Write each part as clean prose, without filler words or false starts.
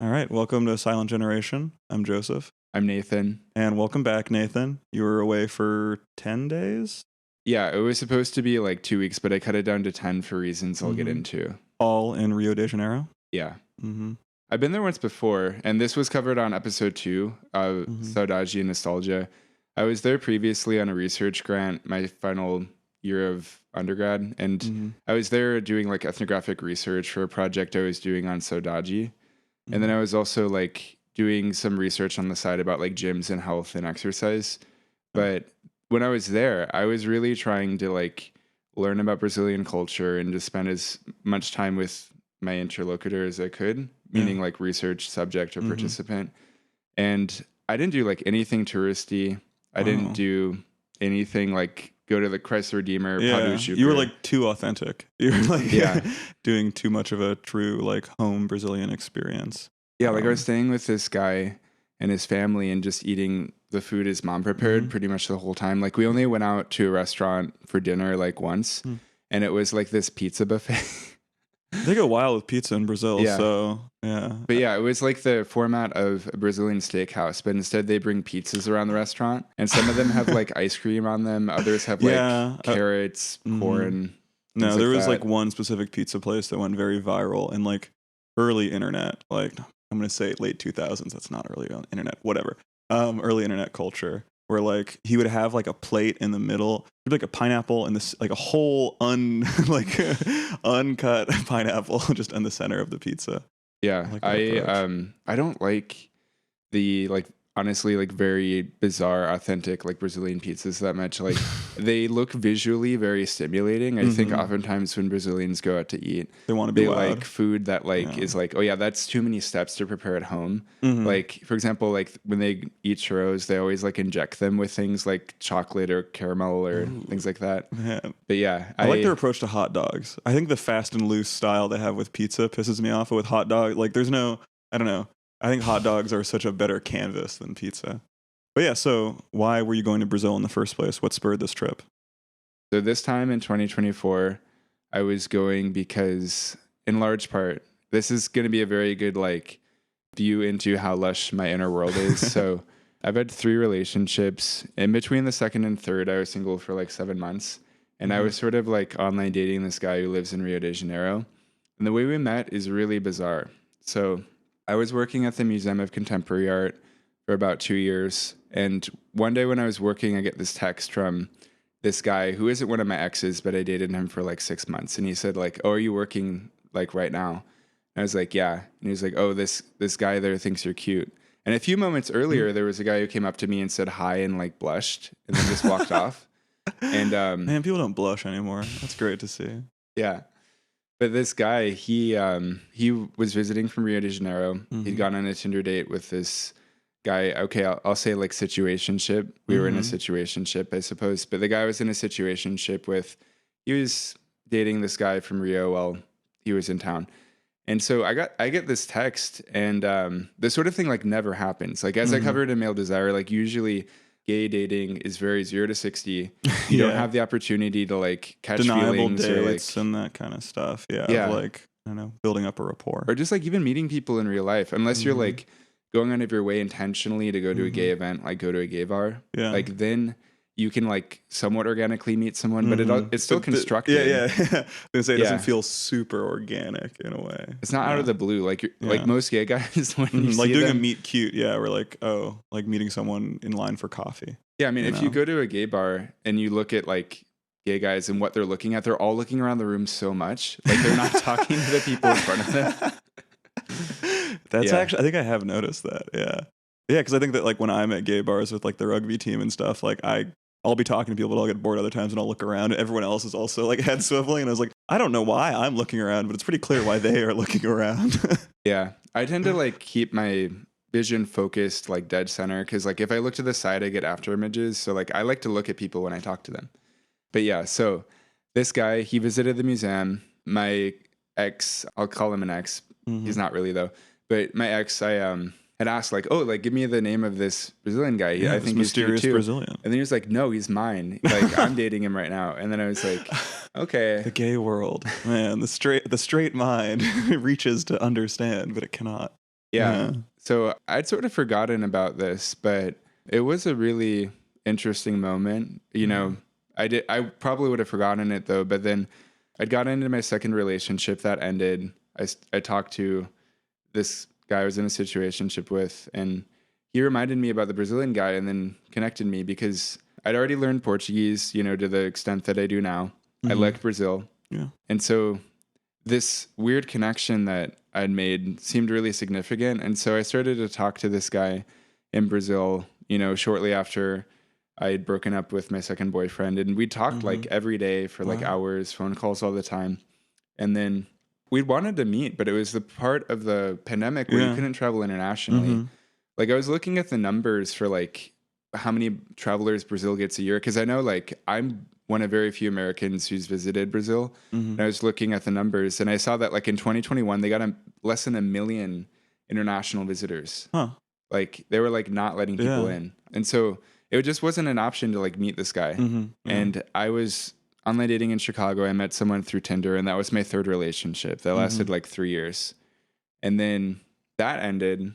All right, welcome to Silent Generation. I'm Joseph, I'm Nathan. and welcome back, Nathan. You were away for 10 days? Yeah, it was supposed to be like 2 weeks, but I cut it down to 10 for reasons I'll get into. All in Rio de Janeiro? Yeah. Mm-hmm. I've been there once before, and this was covered on episode 2 of Saudade and Nostalgia. I was there previously on a research grant, my final year of undergrad, and I was there doing like ethnographic research for a project I was doing on Saudade. And then I was also like doing some research on the side about like gyms and health and exercise. But when I was there, I was really trying to like learn about Brazilian culture and to spend as much time with my interlocutor as I could, meaning like research subject or participant. And I didn't do like anything touristy. I didn't do anything like go to the Christ the Redeemer. Yeah, you were like too authentic. You were like doing too much of a true like home Brazilian experience. Yeah, like I was staying with this guy and his family and just eating the food his mom prepared pretty much the whole time. Like we only went out to a restaurant for dinner like once, and it was like this pizza buffet. They go wild with pizza in Brazil, so yeah. But yeah, it was like the format of a Brazilian steakhouse, but instead they bring pizzas around the restaurant, and some of them have like ice cream on them, others have like carrots, corn. No, there was like one specific pizza place that went very viral in like early internet, like I'm going to say late 2000s, that's not early on internet, whatever. Early internet culture, where like he would have like a plate in the middle, like a pineapple and this like a whole uncut pineapple just in the center of the pizza. Yeah, I don't like the like honestly like very bizarre authentic like Brazilian pizzas that much. Like they look visually very stimulating. I think oftentimes when Brazilians go out to eat, they want to be loud. Like food that like is like, oh yeah, that's too many steps to prepare at home. Like for example, like when they eat churros, they always like inject them with things like chocolate or caramel or things like that. Man. But yeah, I like their approach to hot dogs. I think the fast and loose style they have with pizza pisses me off. With hot dog, like there's no, I don't know. I think hot dogs are such a better canvas than pizza. But yeah, so why were you going to Brazil in the first place? What spurred this trip? So this time in 2024, I was going because in large part, this is going to be a very good like view into how lush my inner world is. So I've had 3 relationships. In between the second and third, I was single for like 7 months. And I was sort of like online dating this guy who lives in Rio de Janeiro. And the way we met is really bizarre. So I was working at the Museum of Contemporary Art for about 2 years. And one day when I was working, I get this text from this guy who isn't one of my exes, but I dated him for like 6 months. And he said like, oh, are you working like right now? And I was like, yeah. And he was like, oh, this guy there thinks you're cute. And a few moments earlier, there was a guy who came up to me and said hi and like blushed and then just walked off. And man, people don't blush anymore. That's great to see. Yeah. But this guy, he was visiting from Rio de Janeiro. He'd gone on a Tinder date with this guy. Okay, I'll say like situationship. We were in a situationship, I suppose. But the guy was in a situationship with, he was dating this guy from Rio while he was in town. And so I get this text, and this sort of thing like never happens. Like as I covered in Male Desire, like usually gay dating is very 0 to 60. You don't have the opportunity to like catch deniable feelings dates or like and that kind of stuff. Yeah. Of, like, I don't know, building up a rapport. Or just like even meeting people in real life, unless you're like going out of your way intentionally to go to a gay event, like go to a gay bar. Yeah. Like then you can like somewhat organically meet someone, but it's still constructed. Yeah. I was gonna say it doesn't feel super organic in a way. It's not out of the blue. Like like most gay guys when you like see doing them, a meet cute. Yeah, we're like, oh, like meeting someone in line for coffee. Yeah, I mean, if you go to a gay bar and you look at like gay guys and what they're looking at, they're all looking around the room so much, like they're not talking to the people in front of them. That's actually, I think I have noticed that. Yeah, because I think that like when I'm at gay bars with like the rugby team and stuff, like I'll be talking to people, but I'll get bored other times and I'll look around and everyone else is also like head swiveling. And I was like, I don't know why I'm looking around, but it's pretty clear why they are looking around. Yeah. I tend to like keep my vision focused like dead center. Cause like if I look to the side, I get after images. So like I like to look at people when I talk to them. But yeah, so this guy, he visited the museum. My ex, I'll call him an ex. He's not really though. But my ex, I had asked like, oh, like give me the name of this Brazilian guy. Yeah, I think he's mysterious cute too. Brazilian. And then he was like, no, he's mine. Like I'm dating him right now. And then I was like, okay. The gay world, man, the straight mind reaches to understand, but it cannot. Yeah. Yeah. So I'd sort of forgotten about this, but it was a really interesting moment. You know, I probably would have forgotten it though, but then I'd gotten into my second relationship that ended. I talked to this guy I was in a situationship with, and he reminded me about the Brazilian guy and then connected me because I'd already learned Portuguese, you know, to the extent that I do now. I liked Brazil. Yeah. And so this weird connection that I'd made seemed really significant. And so I started to talk to this guy in Brazil, you know, shortly after I had broken up with my second boyfriend. And we talked like every day for like hours, phone calls all the time. And then we wanted to meet, but it was the part of the pandemic where you couldn't travel internationally. Like I was looking at the numbers for like how many travelers Brazil gets a year. Cause I know like I'm one of very few Americans who's visited Brazil. And I was looking at the numbers and I saw that like in 2021, they got less than 1 million international visitors. Huh. Like they were like not letting people in. And so it just wasn't an option to like meet this guy. And I was online dating in Chicago. I met someone through Tinder and that was my third relationship that lasted like 3 years. And then that ended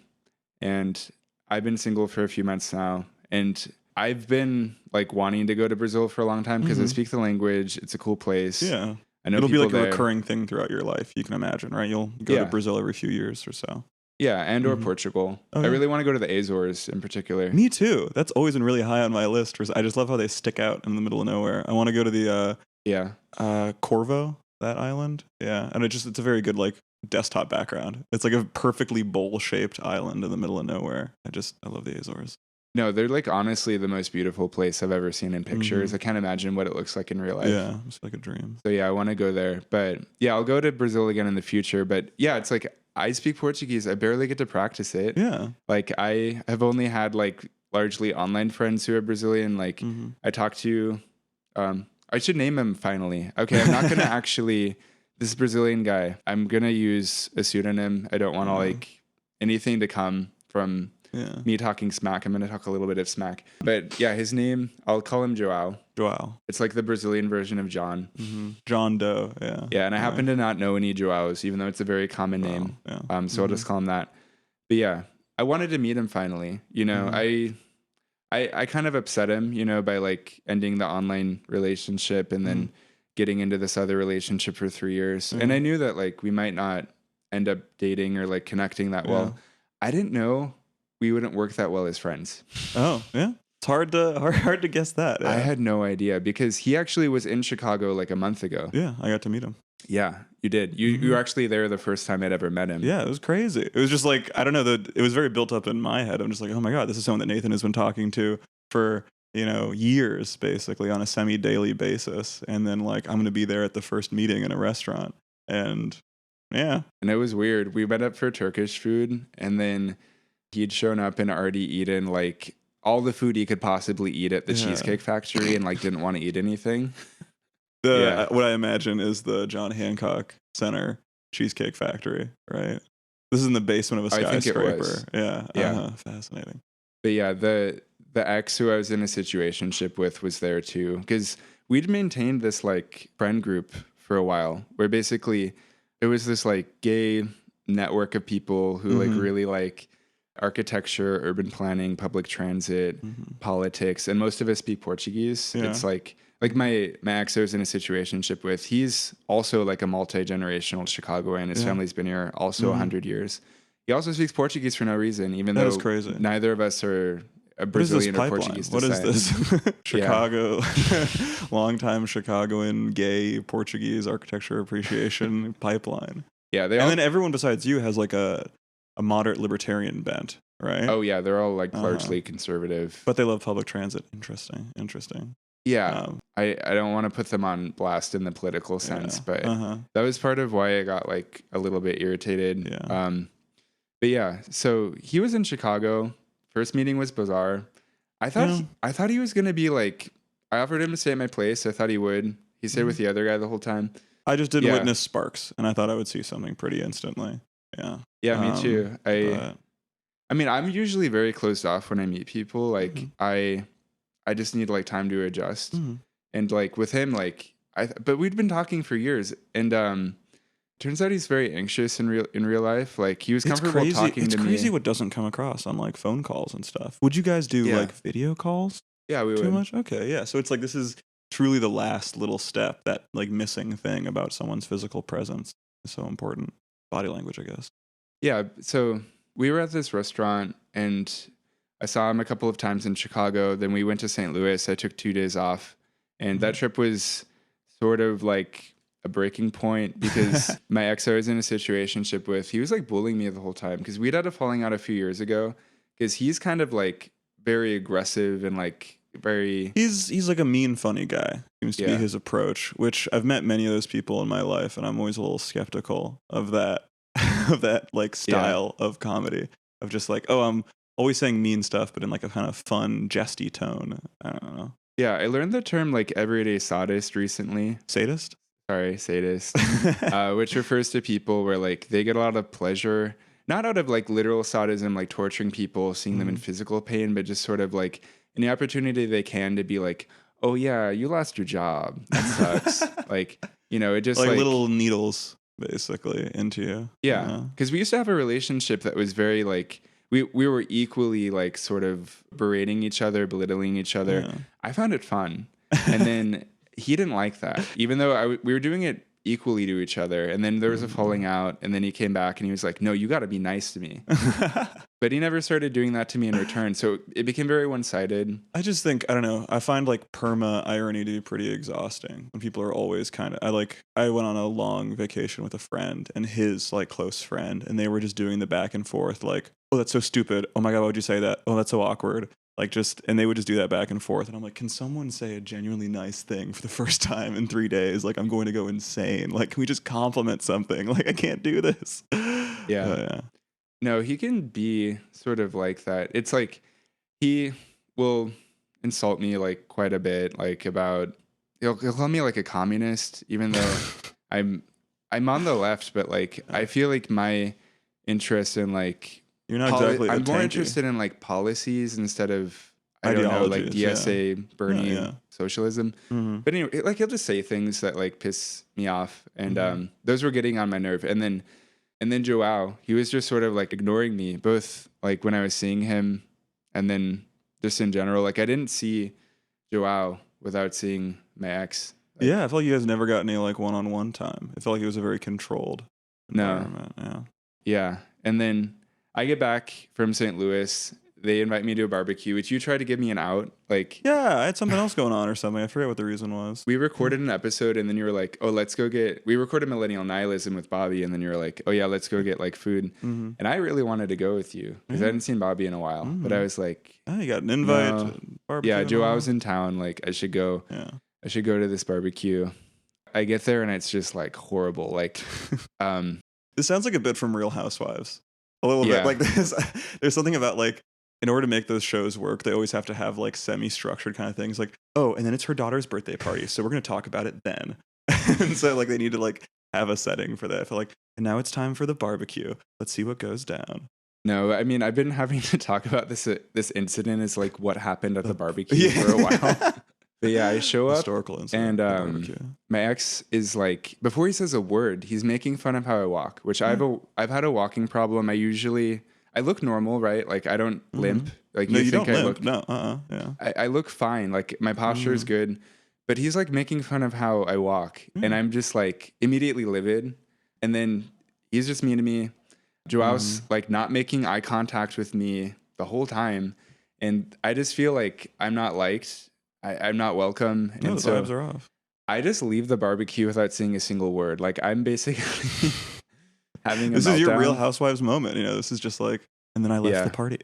and I've been single for a few months now. And I've been like wanting to go to Brazil for a long time because I speak the language. It's a cool place. Yeah. I know It'll be like there. a recurring thing throughout your life, you can imagine, right? You'll go to Brazil every few years or so. Yeah, and or Portugal. Oh, I yeah. really want to go to the Azores in particular. Me too. That's always been really high on my list. I just love how they stick out in the middle of nowhere. I want to go to the Corvo, that island. Yeah, and it's a very good like desktop background. It's like a perfectly bowl-shaped island in the middle of nowhere. I love the Azores. No, they're like honestly the most beautiful place I've ever seen in pictures. I can't imagine what it looks like in real life. Yeah, it's like a dream. So yeah, I want to go there. But yeah, I'll go to Brazil again in the future. But yeah, it's like I speak Portuguese. I barely get to practice it. Yeah. Like I have only had like largely online friends who are Brazilian. Like I talked to, I should name him finally. Okay, I'm not going to actually, this Brazilian guy, I'm going to use a pseudonym. I don't want to like anything to come from me talking smack. I'm going to talk a little bit of smack. But yeah, his name, I'll call him Joao. Joao. It's like the Brazilian version of John. John Doe, yeah. Yeah, and I happen to not know any Joaos, even though it's a very common name. Yeah. So I'll just call him that. But yeah, I wanted to meet him finally. You know, I kind of upset him, you know, by like ending the online relationship and then getting into this other relationship for 3 years. And I knew that like we might not end up dating or like connecting that well. I didn't know we wouldn't work that well as friends. Oh, yeah. It's hard to guess that. Yeah. I had no idea because he actually was in Chicago like a month ago. Yeah, I got to meet him. Yeah, you did. You were actually there the first time I'd ever met him. Yeah, it was crazy. It was just like, I don't know, it was very built up in my head. I'm just like, oh my God, this is someone that Nathan has been talking to for, you know, years, basically on a semi-daily basis. And then like, I'm going to be there at the first meeting in a restaurant. And yeah. And it was weird. We met up for Turkish food and then he'd shown up and already eaten like all the food he could possibly eat at the Cheesecake Factory and like didn't want to eat anything. What I imagine is the John Hancock Center Cheesecake Factory, right? This is in the basement of a skyscraper. I think it was. Yeah. Fascinating. But yeah, the ex who I was in a situationship with was there too, because we'd maintained this like friend group for a while, where basically it was this like gay network of people who like really like architecture, urban planning, public transit, politics, and most of us speak Portuguese. Yeah. It's like my ex I was in a situationship with, he's also like a multi-generational Chicagoan. His family's been here also 100 years. He also speaks Portuguese for no reason, even though crazy. Neither of us are a Brazilian or Portuguese descent. What is this? Chicago, longtime Chicagoan gay Portuguese architecture appreciation pipeline. Yeah, and then everyone besides you has like a moderate libertarian bent, right? Oh yeah, they're all like largely conservative, but they love public transit. Interesting. Yeah, I don't want to put them on blast in the political sense, but that was part of why I got like a little bit irritated. Yeah. But yeah, so he was in Chicago. First meeting was bizarre. I thought he was gonna be like. I offered him to stay at my place. I thought he would. He stayed with the other guy the whole time. I just didn't witness sparks, and I thought I would see something pretty instantly. Yeah. Yeah, me too. I mean, I'm usually very closed off when I meet people. Like I just need like time to adjust. And like with him, like but we'd been talking for years, and Turns out he's very anxious in real life. Like he was comfortable talking it's to me. It's crazy what doesn't come across on like phone calls and stuff. Would you guys do like video calls? Yeah, we too would. much? Okay, yeah. So it's like this is truly the last little step, that like missing thing about someone's physical presence is so important. Body language, I guess. Yeah. So we were at this restaurant and I saw him a couple of times in Chicago. Then we went to St. Louis. I took 2 days off. And that trip was sort of like a breaking point because my ex I was in a situationship with, he was like bullying me the whole time because we'd had a falling out a few years ago because he's kind of like very aggressive and like very... He's like a mean, funny guy. Seems to be his approach, which I've met many of those people in my life, and I'm always a little skeptical of that, of that like style of comedy, of just like, oh, I'm always saying mean stuff, but in like a kind of fun, jesty tone. I don't know. Yeah, I learned the term like everyday sadist recently. Sadist? Sorry, sadist. Which refers to people where like they get a lot of pleasure, not out of like literal sadism, like torturing people, seeing them in physical pain, but just sort of like any opportunity they can to be like, oh yeah, you lost your job. That sucks. Like, you know, it just like little needles basically into you. Yeah. Because we used to have a relationship that was very like, we were equally like sort of berating each other, belittling each other. Yeah. I found it fun. And then he didn't like that, even though we were doing it equally to each other. And then there was a falling out, and then he came back and he was like, no, you got to be nice to me. But he never started doing that to me in return. So it became very one-sided. I just think, I don't know, I find like perma irony to be pretty exhausting when people are always kind of, I went on a long vacation with a friend and his like close friend, and they were just doing the back and forth like, oh, that's so stupid. Oh my God, why would you say that? Oh, that's so awkward. Like and they would just do that back and forth. And I'm like, can someone say a genuinely nice thing for the first time in 3 days? Like, I'm going to go insane. Like, can we just compliment something? Like, I can't do this. Yeah. No, he can be sort of like that. It's like he will insult me like quite a bit, like about he'll call me like a communist, even though I'm on the left, but like I feel like my interest in like you're not exactly I'm more interested in like policies instead of I don't know, like DSA, Bernie, socialism. But anyway, like he'll just say things that like piss me off, and those were getting on my nerve. And then Joao, he was just sort of like ignoring me, both like when I was seeing him and then just in general. Like I didn't see Joao without seeing my ex. Like, I feel like you guys never got any like one-on-one time. It felt like it was a very controlled environment. Yeah. And then I get back from St. Louis. They invite me to a barbecue, which you tried to give me an out. Like, yeah, I had something else going on or something. I forget what the reason was. We recorded an episode, and then you were like, oh, we recorded Millennial Nihilism with Bobby, and then you were like, oh yeah, let's go get like food. And I really wanted to go with you because I hadn't seen Bobby in a while. But I was like, oh, you got an invite to barbecue. Yeah, Joao was in town. Like, I should go. Yeah. I should go to this barbecue. I get there, and it's just like horrible. Like, this sounds like a bit from Real Housewives. A little bit like this. There's something about like, in order to make those shows work, they always have to have like semi-structured kind of things. Like, oh, and then it's her daughter's birthday party, so we're going to talk about it then. And so like they need to like have a setting for that. I feel like, and now it's time for the barbecue. Let's see what goes down. No, I mean, I've been having to talk about this incident is like what happened at the barbecue for a while. But yeah, I show up, historical incident, and my ex is like, before he says a word, he's making fun of how I walk, which I've had a walking problem. I look normal, right? Like I don't limp. Like no, you don't limp. Yeah. I look fine. Like my posture is good, but he's like making fun of how I walk, and I'm just like immediately livid. And then he's just mean to me. Joao's like not making eye contact with me the whole time, and I just feel like I'm not liked. I'm not welcome. No, and the vibes are off. I just leave the barbecue without saying a single word. Like I'm basically having this is your Real Housewives moment. You know, this is just like, and then I left the party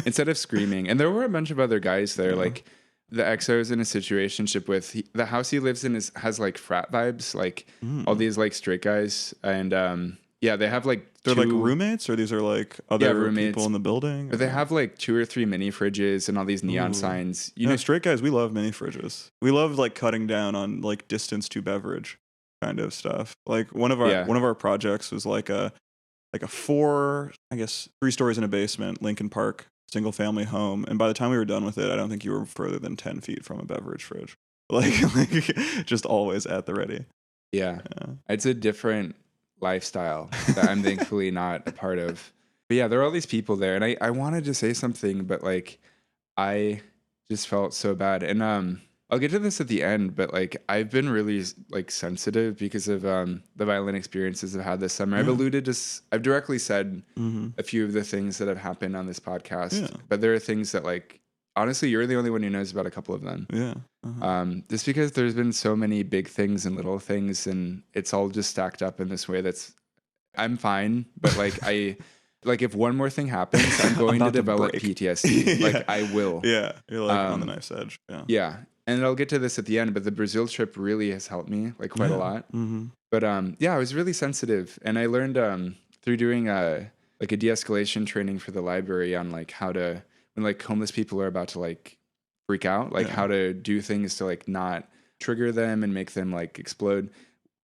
instead of screaming. And there were a bunch of other guys there. Like the ex I was in a situationship with, the house he lives in has like frat vibes, like all these like straight guys. And they have like they're like roommates, or these are like other people in the building. But they have like 2 or 3 mini fridges and all these neon signs. You know, straight guys, we love mini fridges. We love like cutting down on like distance to beverage kind of stuff. Like one of our projects was like a 4, I guess 3 stories in a basement, Lincoln Park, single family home. And by the time we were done with it, I don't think you were further than 10 feet from a beverage fridge. Like just always at the ready. Yeah. It's a different lifestyle that I'm thankfully not a part of. But yeah, there are all these people there, and I wanted to say something, but like I just felt so bad. And I'll get to this at the end, but like I've been really like sensitive because of the violent experiences I've had this summer. I've directly said a few of the things that have happened on this podcast, but there are things that like honestly you're the only one who knows about a couple of them. Just because there's been so many big things and little things, and it's all just stacked up in this way that's I'm fine, but like like if one more thing happens, I'm going to develop PTSD. Like I will. Yeah, you're like on the knife's edge. Yeah. And I'll get to this at the end, but the Brazil trip really has helped me like quite a lot. But yeah, I was really sensitive, and I learned through doing like a de-escalation training for the library on like how to when like homeless people are about to like freak out, like how to do things to like not trigger them and make them like explode.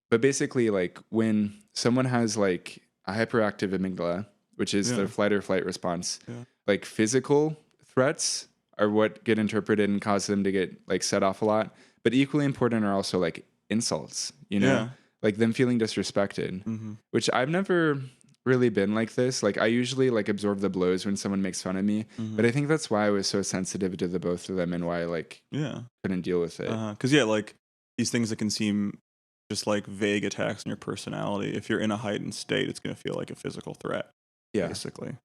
But basically, like when someone has like a hyperactive amygdala, which is the flight or flight response, like physical threats are what get interpreted and cause them to get like set off a lot. But equally important are also like insults, you know, like them feeling disrespected, which I've never really been like this. Like I usually like absorb the blows when someone makes fun of me, but I think that's why I was so sensitive to the both of them and why I like couldn't deal with it. Because like these things that can seem just like vague attacks on your personality, if you're in a heightened state, it's going to feel like a physical threat. Basically.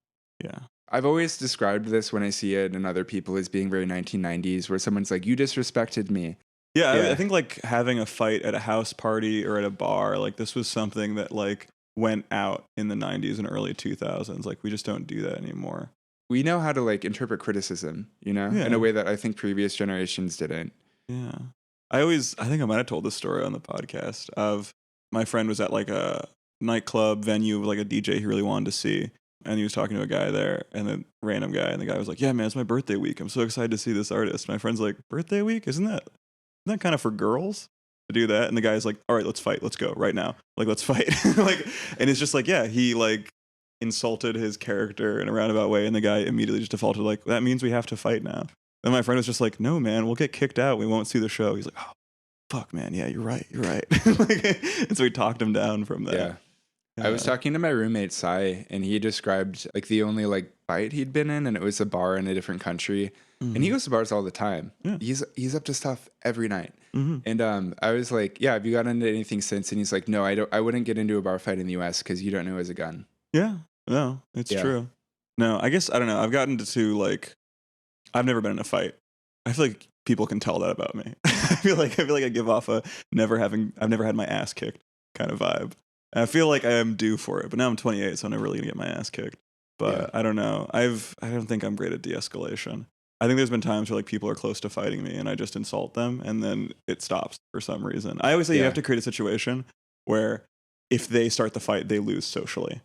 I've always described this when I see it in other people as being very 1990s, where someone's like, you disrespected me. I think like having a fight at a house party or at a bar, like this was something that like went out in the 90s and early 2000s. Like we just don't do that anymore. We know how to like interpret criticism, you know, in a way that I think previous generations didn't. I think I might have told this story on the podcast of my friend was at like a nightclub venue, like a DJ he really wanted to see. And he was talking to a guy there, and the random guy, and the guy was like, yeah, man, it's my birthday week. I'm so excited to see this artist. My friend's like, birthday week? Isn't that kind of for girls to do that? And the guy's like, all right, let's fight. Let's go right now. Like, let's fight. Like, and it's just like, he like insulted his character in a roundabout way. And the guy immediately just defaulted like, that means we have to fight now. And my friend was just like, no, man, we'll get kicked out. We won't see the show. He's like, oh, fuck, man. Yeah, you're right. Like, and so we talked him down from that. I was talking to my roommate Sai, and he described like the only like fight he'd been in, and it was a bar in a different country. And he goes to bars all the time. He's up to stuff every night. And I was like, yeah, have you gotten into anything since? And he's like, no, I wouldn't get into a bar fight in the US because you don't know who has a gun. No, it's true. No, I guess I don't know. I've gotten to like I've never been in a fight. I feel like people can tell that about me. I feel like I give off a I've never had my ass kicked kind of vibe. And I feel like I am due for it, but now I'm 28, so I'm never really gonna get my ass kicked. But I don't know. I don't think I'm great at de-escalation. I think there's been times where like people are close to fighting me and I just insult them and then it stops for some reason. I always say you have to create a situation where if they start the fight, they lose socially.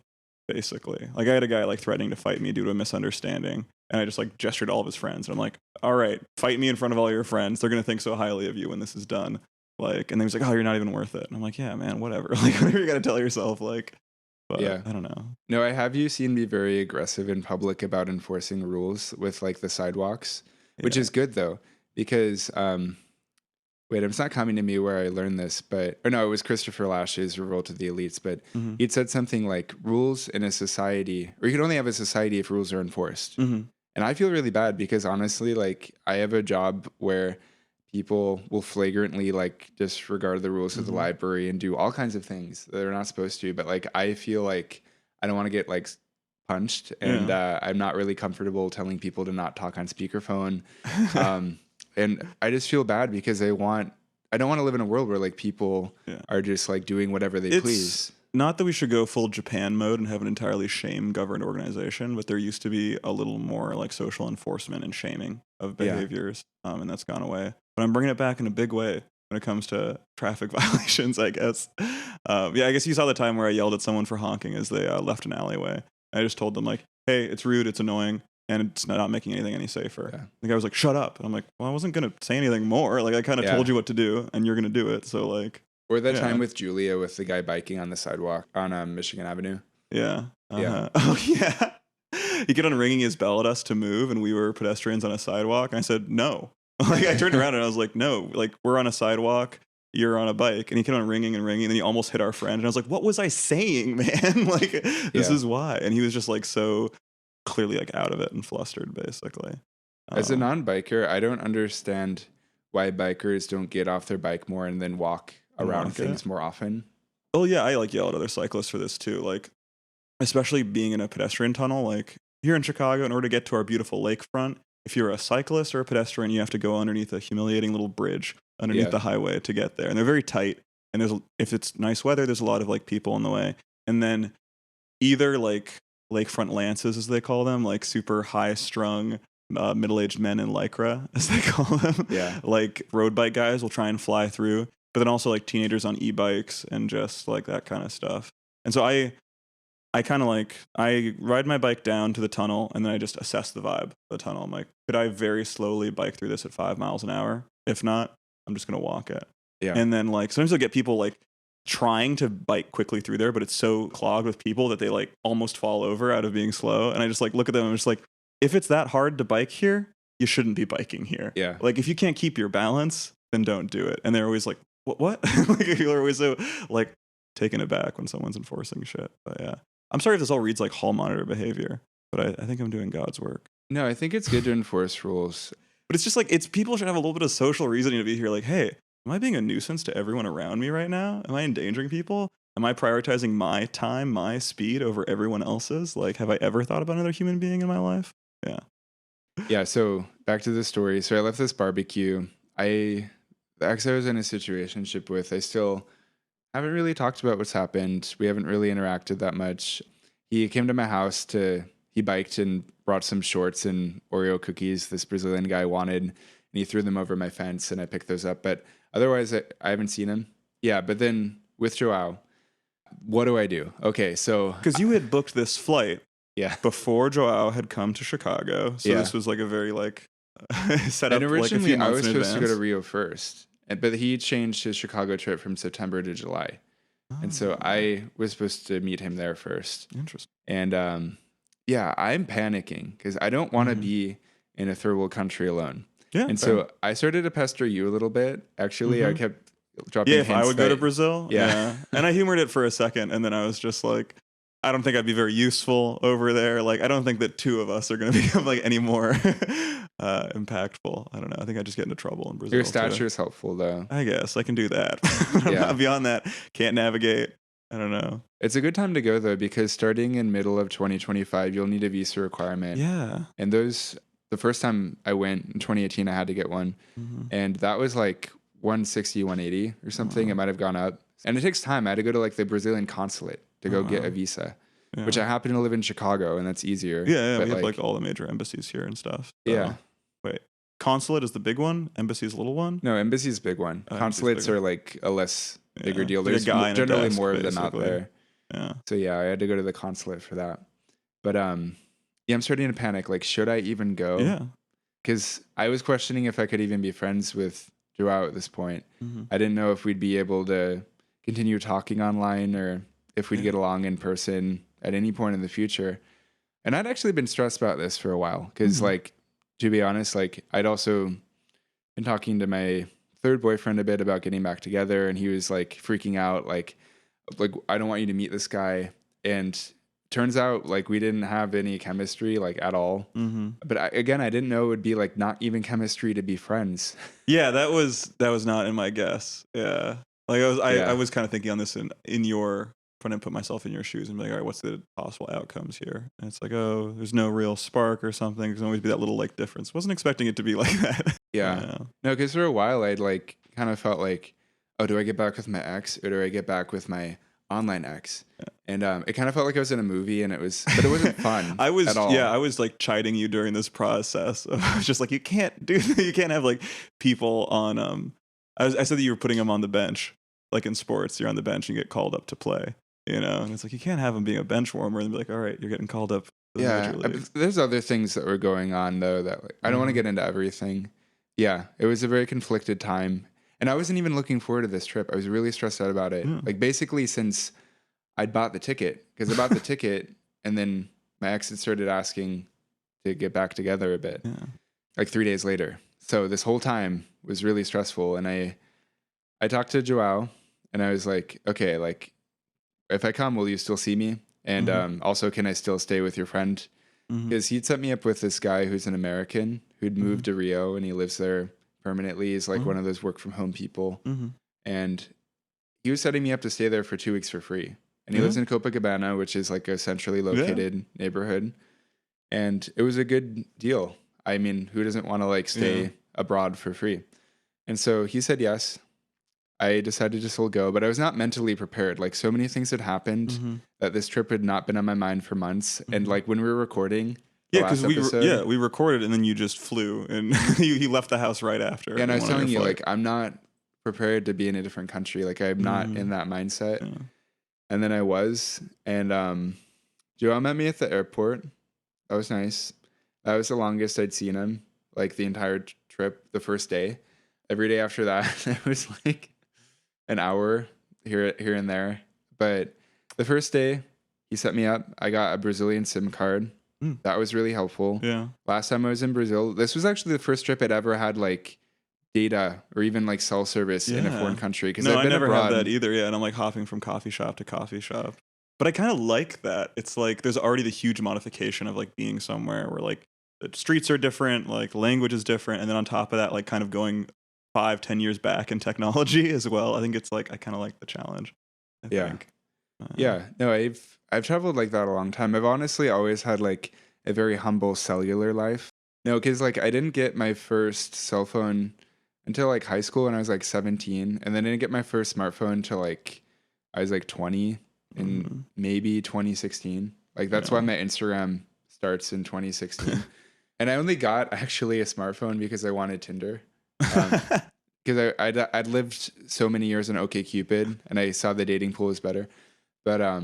Basically. Like I had a guy like threatening to fight me due to a misunderstanding, and I just like gestured to all of his friends and I'm like, all right, fight me in front of all your friends. They're gonna think so highly of you when this is done. Like, and then he's like, oh, you're not even worth it. And I'm like, yeah, man, whatever. Like, whatever you got to tell yourself. Like, but I don't know. No, I have you seen me very aggressive in public about enforcing rules with like the sidewalks, which is good though, because, wait, it's not coming to me where I learned this, but, or no, it was Christopher Lash's Revolt of the Elites, but he'd said something like rules in a society, or you can only have a society if rules are enforced. And I feel really bad because honestly, like I have a job where people will flagrantly like disregard the rules of the library and do all kinds of things that they're not supposed to. But like, I feel like I don't want to get like punched, and I'm not really comfortable telling people to not talk on speakerphone. And I just feel bad because I don't want to live in a world where like people are just like doing whatever they please. Not that we should go full Japan mode and have an entirely shame governed organization, but there used to be a little more like social enforcement and shaming of behaviors, and that's gone away. But I'm bringing it back in a big way when it comes to traffic violations, I guess. I guess you saw the time where I yelled at someone for honking as they left an alleyway. I just told them like, hey, it's rude, it's annoying, and it's not making anything any safer. The guy was like, shut up. And I'm like, well, I wasn't going to say anything more. Like, I kind of told you what to do, and you're going to do it. So, like. Or that time with Julia with the guy biking on the sidewalk on Michigan Avenue. Oh, yeah. He kept on ringing his bell at us to move, and we were pedestrians on a sidewalk. And I said, no. Like, I turned around and I was like, no, like, we're on a sidewalk. you're on a bike," and he kept on ringing and ringing, and then he almost hit our friend, and I was like, "What was I saying, man? Like, this Yeah. is why." And he was just like so clearly like out of it and flustered, basically. As a Um, non-biker, I don't understand why bikers don't get off their bike more and then walk and around walk it. things more often. Oh yeah, I like yell at other cyclists for this too. Like, especially being in a pedestrian tunnel, like here in Chicago, in order to get to our beautiful lakefront, if you're a cyclist or a pedestrian, you have to go underneath a humiliating little bridge underneath Yeah. the highway to get there. And they're very tight. And if it's nice weather, there's a lot of like people in the way. And then either like lakefront lances, as they call them, like super high strung middle-aged men in lycra, as they call them, Yeah. like road bike guys will try and fly through. But then also like teenagers on e-bikes and just like that kind of stuff. And so I kind of like I ride my bike down to the tunnel and then I just assess the vibe of the tunnel. I'm like, could I very slowly bike through this at 5 miles an hour? If not, I'm just gonna walk it. Yeah. And then like sometimes I'll get people like trying to bike quickly through there, but it's so clogged with people that they like almost fall over out of being slow. And I just like look at them and I'm just like, if it's that hard to bike here, you shouldn't be biking here. Yeah. Like if you can't keep your balance, then don't do it. And they're always like, what? Like people are always so like taken aback when someone's enforcing shit. But yeah. I'm sorry if this all reads like hall monitor behavior, but I think I'm doing God's work. No, I think it's good to enforce rules. But it's just like people should have a little bit of social reasoning to be here. Like, hey, am I being a nuisance to everyone around me right now? Am I endangering people? Am I prioritizing my time, my speed over everyone else's? Like, have I ever thought about another human being in my life? Yeah. Yeah, so back to the story. So I left this barbecue. The ex I was in a situationship with, I still haven't really talked about what's happened. We haven't really interacted that much. He came to my house he biked and brought some shorts and Oreo cookies this Brazilian guy wanted, and he threw them over my fence and I picked those up. But otherwise, I haven't seen him. Yeah, but then with Joao, what do I do? Okay, so Because you had booked this flight yeah. before Joao had come to Chicago. So Yeah. this was like a very like set up And like a originally few I months was in supposed to go to advance. Rio first, but he changed his Chicago trip from September to July. And so I was supposed to meet him there first. Interesting. And yeah, I'm panicking because I don't want to be in a third world country alone. Yeah. And fair. so I started to pester you a little bit. Actually, I kept dropping yeah, if I hints would go to that- Brazil. Yeah. And I humored it for a second, and then I was just like, I don't think I'd be very useful over there. Like, I don't think that two of us are going to become like any more impactful. I don't know. I think I just get into trouble in Brazil. Your too. stature is helpful, though. I guess I can do that. Yeah. Beyond that, can't navigate. I don't know. It's a good time to go, though, because starting in middle of 2025, you'll need a visa requirement. Yeah. And the first time I went in 2018, I had to get one. And that was like 160, 180 or something. It might have gone up. And it takes time. I had to go to like the Brazilian consulate to go get a visa, which I happen to live in Chicago, and that's easier. Yeah, But we have like all the major embassies here and stuff. So. Yeah. Wait, consulate is the big one. Embassy is a little one. No, embassy's a big one. Consulates bigger. are like a less bigger deal. Like a There's guy in a generally desk, more of them out basically. there. Yeah. So yeah, I had to go to the consulate for that. But yeah, I'm starting to panic. Like, should I even go? Yeah. Because I was questioning if I could even be friends with Joao at this point. I didn't know if we'd be able to continue talking online or if we'd get along in person at any point in the future. And I'd actually been stressed about this for a while because, like, to be honest, like, I'd also been talking to my third boyfriend a bit about getting back together, and he was like freaking out, like I don't want you to meet this guy. And turns out like we didn't have any chemistry like at all. But I didn't know it would be like not even chemistry to be friends. Yeah, that was not in my guess. Yeah. Like I was kind of thinking on this in your trying to put myself in your shoes and be like, all right, what's the possible outcomes here? And it's like, oh, there's no real spark or something. There's always be that little like difference. Wasn't expecting it to be like that. Yeah. No, because for a while I'd like kind of felt like, oh, do I get back with my ex or do I get back with my online ex? And it kind of felt like I was in a movie, but it wasn't fun. I was at all. I was like chiding you during this process. I was just like, you can't have like people on I said that you were putting them on the bench, like in sports, you're on the bench and you get called up to play, you know, and it's like you can't have them being a bench warmer and be like, all right, you're getting called up. To the Yeah, major leagues. there's other things that were going on though that like, I don't want to get into everything. Yeah, it was a very conflicted time, and I wasn't even looking forward to this trip. I was really stressed out about it. Like basically since I'd bought the ticket, because I bought the ticket, and then my ex had started asking to get back together a bit, like 3 days later. So this whole time was really stressful, and I talked to Joao and I was like, okay, like if I come, will you still see me? And also, can I still stay with your friend? Because he'd set me up with this guy who's an American who'd moved to Rio and he lives there permanently. He's like one of those work from home people. And he was setting me up to stay there for 2 weeks for free. And he lives in Copacabana, which is like a centrally located neighborhood. And it was a good deal. I mean, who doesn't want to like stay abroad for free? And so he said yes. I decided to still go, but I was not mentally prepared. Like so many things had happened that this trip had not been on my mind for months. And like when we were recording, because we recorded and then you just flew and you left the house right after. Yeah, and I was telling you, like, I'm not prepared to be in a different country. Like I'm not in that mindset. Yeah. And then I was, and Joel met me at the airport. That was nice. That was the longest I'd seen him, like the entire trip, the first day. Every day after that, it was like an hour here and there. But the first day, he set me up. I got a Brazilian SIM card. That was really helpful. Yeah. Last time I was in Brazil, this was actually the first trip I'd ever had like data or even like cell service in a foreign country. Because I never had that either. Yeah, and I'm like hopping from coffee shop to coffee shop. But I kind of like that. It's like there's already the huge modification of like being somewhere where like the streets are different, like language is different, and then on top of that, like kind of going 5-10 years back in technology as well. I think it's like I kind of like the challenge. I think. Yeah. No, I've traveled like that a long time. I've honestly always had like a very humble cellular life. No, because like I didn't get my first cell phone until like high school when I was like 17, and then I didn't get my first smartphone until like I was like 20 in maybe 2016. Like that's why my Instagram starts in 2016. And I only got actually a smartphone because I wanted Tinder. Because I'd lived so many years on OkCupid and I saw the dating pool was better. But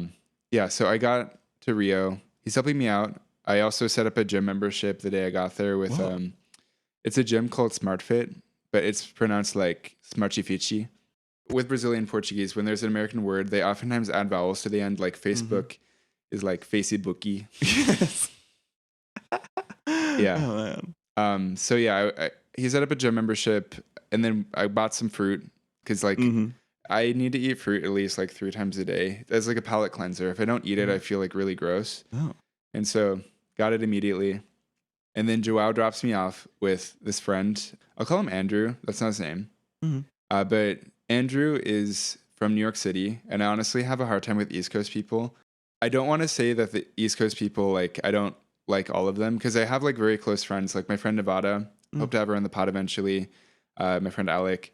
yeah, so I got to Rio. He's helping me out. I also set up a gym membership the day I got there with it's a gym called SmartFit, but it's pronounced like Smartifici. With Brazilian Portuguese, when there's an American word, they oftentimes add vowels to the end, like Facebook is like Facebooky. Yes. Yeah. Oh, man. So yeah, he set up a gym membership, and then I bought some fruit because like I need to eat fruit at least like 3 times a day. That's like a palate cleanser. If I don't eat it, I feel like really gross. Oh. And so got it immediately. And then Joao drops me off with this friend. I'll call him Andrew. That's not his name. But Andrew is from New York City, and I honestly have a hard time with East Coast people. I don't want to say that the East Coast people, like, I don't like all of them, because I have, like, very close friends, like my friend Nevada. Hope to have her on the pod eventually. My friend Alec.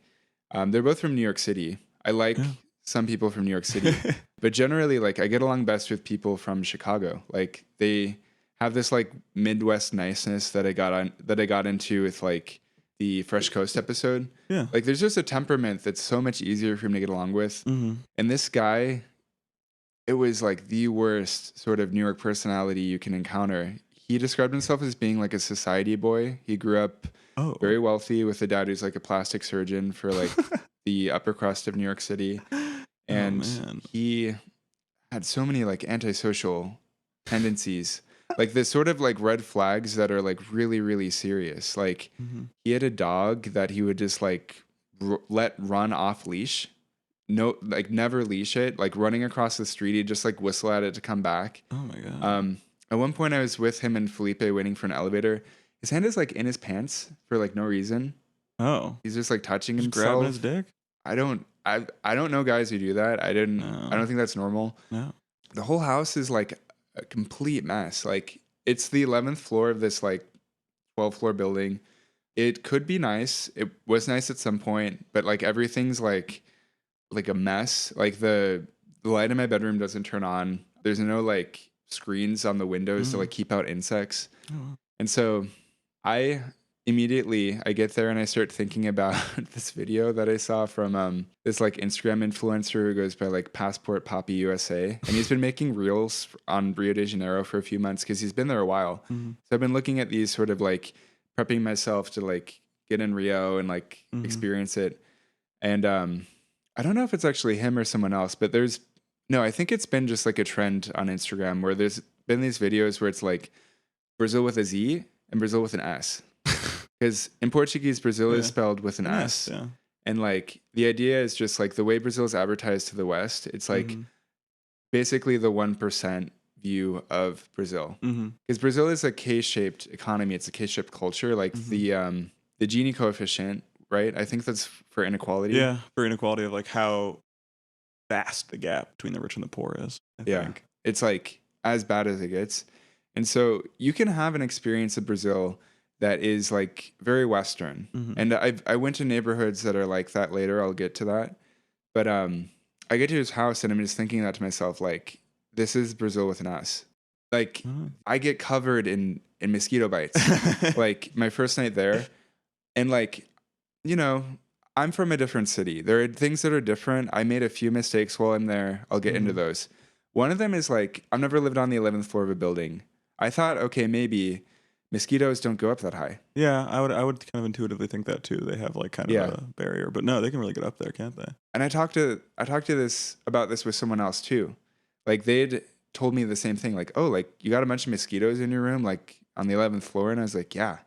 They're both from New York City. I like some people from New York City, but generally, like, I get along best with people from Chicago. Like, they have this, like, Midwest niceness that I got into with, like, the Fresh Coast episode. Yeah. Like there's just a temperament that's so much easier for him to get along with. And this guy, it was like the worst sort of New York personality you can encounter. He described himself as being like a society boy. He grew up very wealthy with a dad who's like a plastic surgeon for like the upper crust of New York City. And he had so many like antisocial tendencies. Like the sort of like red flags that are like really, really serious. Like he had a dog that he would just like let run off leash. No, like never leash it. Like running across the street, he'd just like whistle at it to come back. Oh my God. At one point I was with him and Felipe waiting for an elevator. His hand is like in his pants for like no reason. Oh. He's just like touching himself. Grabbing his dick? I don't know guys who do that. I don't think that's normal. No. The whole house is like a complete mess. Like it's the 11th floor of this like 12th floor building. It could be nice. It was nice at some point, but like everything's like a mess. Like the light in my bedroom doesn't turn on. There's no like screens on the windows to like keep out insects. And so I get there and I start thinking about this video that I saw from this like Instagram influencer who goes by like Passport Poppy USA, and he's been making reels on Rio de Janeiro for a few months because he's been there a while. So I've been looking at these sort of like prepping myself to like get in Rio and like experience it. And I don't know if it's actually him or someone else, but I think it's been just like a trend on Instagram where there's been these videos where it's like Brazil with a Z and Brazil with an S. Because in Portuguese, Brazil is spelled with an S. And like the idea is just like the way Brazil is advertised to the West, it's like basically the 1% view of Brazil. Because Brazil is a K-shaped economy. It's a K-shaped culture. Like the Gini coefficient, right? I think that's for inequality. Yeah, for inequality of like how vast the gap between the rich and the poor is, I think. It's like as bad as it gets. And so you can have an experience of Brazil that is like very Western. And I went to neighborhoods that are like that later. I'll get to that. But I get to his house and I'm just thinking that to myself, like, this is Brazil with an S. Like, I get covered in mosquito bites. Like, my first night there. And like, you know, I'm from a different city. There are things that are different. I made a few mistakes while I'm there. I'll get into those. One of them is like, I've never lived on the 11th floor of a building. I thought, okay, maybe mosquitoes don't go up that high. Yeah, I would kind of intuitively think that too. They have like kind of a barrier, but no, they can really get up there, can't they? And I talked to this about this with someone else too. Like they'd told me the same thing. Like, oh, like you got a bunch of mosquitoes in your room, like on the 11th floor, and I was like, yeah.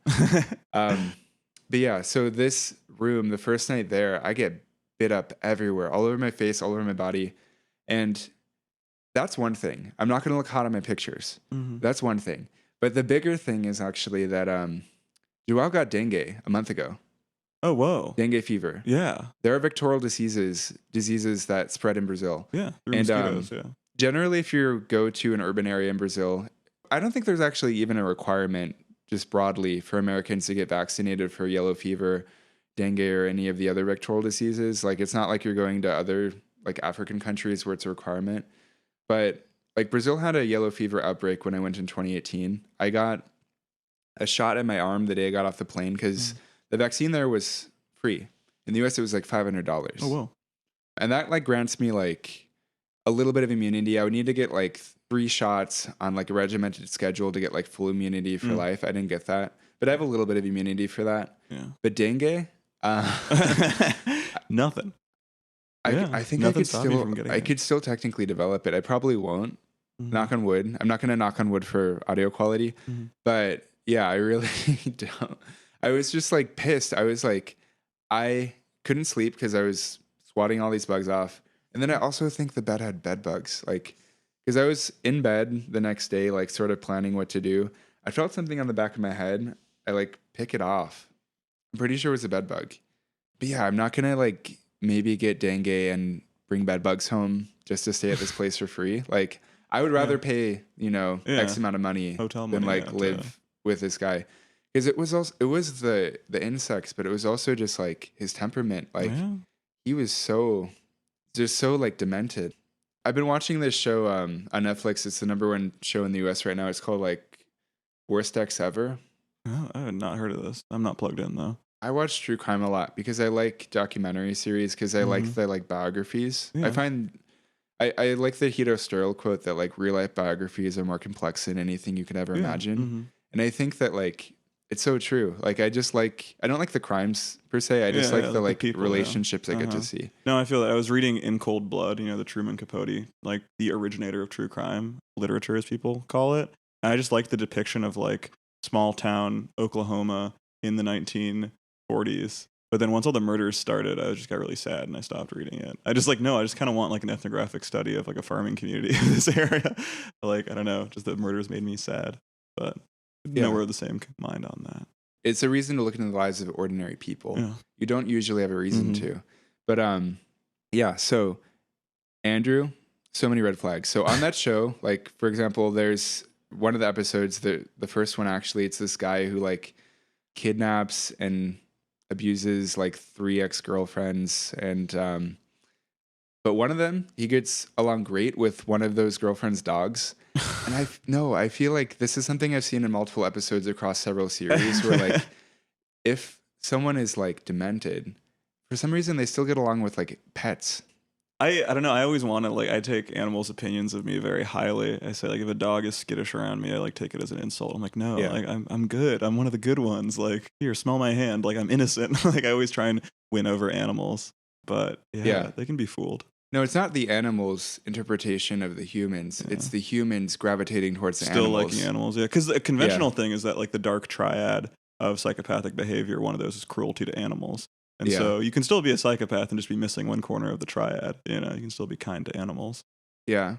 But yeah, so this room, the first night there, I get bit up everywhere, all over my face, all over my body, and that's one thing. I'm not going to look hot on my pictures. That's one thing. But the bigger thing is actually that Joao got dengue a month ago. Oh, whoa. Dengue fever. Yeah. There are vectorial diseases that spread in Brazil. Yeah, through mosquitoes, generally, if you go to an urban area in Brazil, I don't think there's actually even a requirement just broadly for Americans to get vaccinated for yellow fever, dengue, or any of the other vectorial diseases. Like, it's not like you're going to other like African countries where it's a requirement. But like Brazil had a yellow fever outbreak when I went in 2018. I got a shot in my arm the day I got off the plane because the vaccine there was free. In the US, it was like $500. Oh, wow. And that like grants me like a little bit of immunity. I would need to get like 3 shots on like a regimented schedule to get like full immunity for life. I didn't get that, but I have a little bit of immunity for that. Yeah. But dengue, nothing. I think I could still technically develop it. I probably won't. Knock on wood. I'm not going to knock on wood for audio quality, but yeah, I really don't. I was just like pissed. I was like, I couldn't sleep because I was swatting all these bugs off. And then I also think the bed had bed bugs. Like, because I was in bed the next day, like sort of planning what to do. I felt something on the back of my head. I like pick it off. I'm pretty sure it was a bed bug. But yeah, I'm not going to like maybe get dengue and bring bed bugs home just to stay at this place for free. Like, I would rather pay, X amount of money than like live with this guy. Because it was the insects, but it was also just like his temperament. Like he was so like demented. I've been watching this show on Netflix. It's the #1 show in the US right now. It's called like Worst Ex Ever. Oh, I had not heard of this. I'm not plugged in though. I watch true crime a lot because I like documentary series because I like the like biographies. Yeah. I find I like the Hito Sturl quote that like real life biographies are more complex than anything you could ever imagine. And I think that like it's so true. Like I don't like the crimes per se. I just like the like people, relationships I get to see. No, I feel that. I was reading In Cold Blood, the Truman Capote, like the originator of true crime literature, as people call it. And I just like the depiction of like small town Oklahoma in the 1940s. But then once all the murders started, I just got really sad and I stopped reading it. I just kind of want like an ethnographic study of like a farming community in this area. Like, I don't know, just the murders made me sad. But we're of the same mind on that. It's a reason to look into the lives of ordinary people. Yeah. You don't usually have a reason to. But so Andrew, so many red flags. So on that show, like for example, there's one of the episodes, the first one actually, it's this guy who like kidnaps and abuses like 3 ex-girlfriends and but one of them, he gets along great with one of those girlfriends' dogs. And I feel like this is something I've seen in multiple episodes across several series where like if someone is like demented, for some reason they still get along with like pets. I don't know. I always want to like, I take animals' opinions of me very highly. I say like if a dog is skittish around me, I like take it as an insult. I'm like, no, like I'm good. I'm one of the good ones. Like, here, smell my hand. Like I'm innocent. Like I always try and win over animals, but they can be fooled. No, it's not the animals' interpretation of the humans. Yeah. It's the humans gravitating towards the animals. Still liking animals, yeah. Because the conventional thing is that like the dark triad of psychopathic behavior, one of those is cruelty to animals. And so you can still be a psychopath and just be missing one corner of the triad. You know, you can still be kind to animals. Yeah.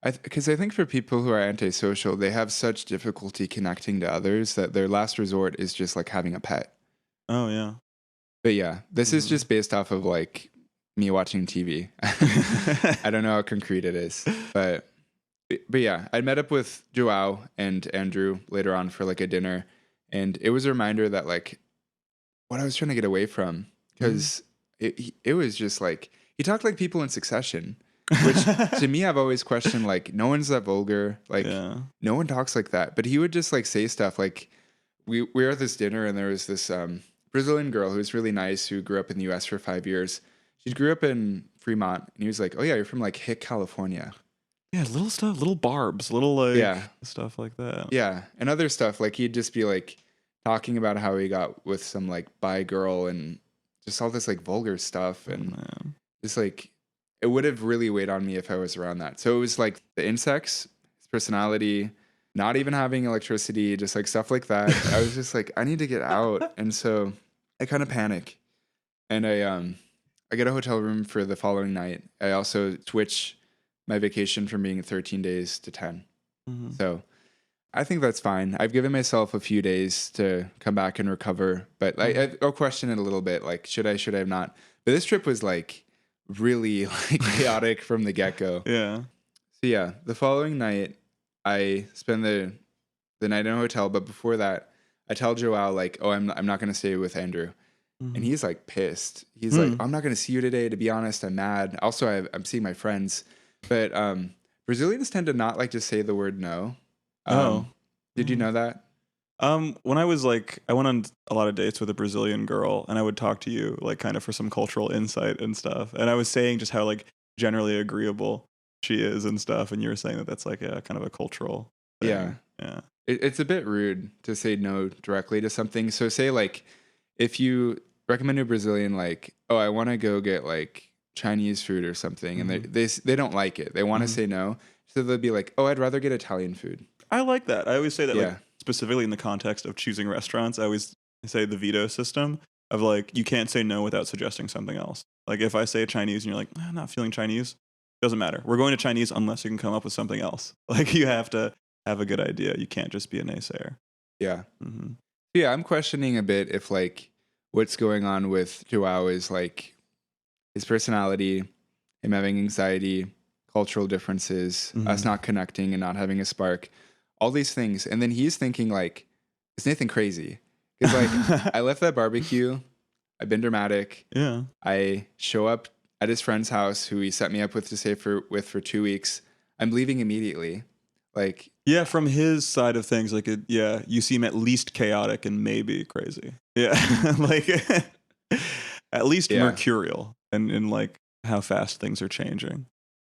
Because I think for people who are antisocial, they have such difficulty connecting to others that their last resort is just like having a pet. Oh, yeah. But yeah, this is just based off of like me watching TV. I don't know how concrete it is, but yeah, I met up with Joao and Andrew later on for like a dinner, and it was a reminder that like what I was trying to get away from, because it was just like he talked like people in Succession, which to me I've always questioned, like no one's that vulgar, like no one talks like that, but he would just like say stuff like we were at this dinner and there was this Brazilian girl who was really nice who grew up in the US for 5 years. She grew up in Fremont, and he was like, "Oh yeah, you're from like Hick, California." Yeah, little stuff, little barbs, little like stuff like that. Yeah, and other stuff like he'd just be like talking about how he got with some like bi girl and just all this like vulgar stuff, and just like it would have really weighed on me if I was around that. So it was like the insects, his personality, not even having electricity, just like stuff like that. I was just like, I need to get out, and so I kind of panic, and I get a hotel room for the following night. I also switch my vacation from being 13 days to 10. So I think that's fine. I've given myself a few days to come back and recover, but I'll question it a little bit. Like, should I have not? But this trip was like really like chaotic from the get-go. Yeah. So yeah, the following night I spend the night in a hotel, but before that I tell Joao like, "Oh, I'm not going to stay with Andrew." And he's like pissed. He's like, "I'm not going to see you today. To be honest, I'm mad. Also, I'm seeing my friends." But Brazilians tend to not like to say the word no. Did you know that? When I was like, I went on a lot of dates with a Brazilian girl, and I would talk to you like kind of for some cultural insight and stuff. And I was saying just how like generally agreeable she is and stuff. And you were saying that that's like a kind of a cultural thing. Yeah. Yeah. It's a bit rude to say no directly to something. So say like, if you recommend to a Brazilian like, "Oh, I want to go get like Chinese food or something," and they don't like it, they want to say no, so they'll be like, "Oh, I'd rather get Italian food." I like that. I always say that like specifically in the context of choosing restaurants. I always say the veto system of like you can't say no without suggesting something else. Like if I say Chinese and you're like, "I'm not feeling Chinese," doesn't matter. We're going to Chinese unless you can come up with something else. Like you have to have a good idea. You can't just be a naysayer. Yeah. Yeah, I'm questioning a bit if like what's going on with Joao is like his personality, him having anxiety, cultural differences, us not connecting and not having a spark, all these things. And then he's thinking like, is Nathan crazy? Because like I left that barbecue, I've been dramatic. Yeah. I show up at his friend's house who he set me up with to stay for 2 weeks. I'm leaving immediately. Like, yeah, from his side of things, like, you seem at least chaotic and maybe crazy. Yeah, like, at least mercurial and like how fast things are changing.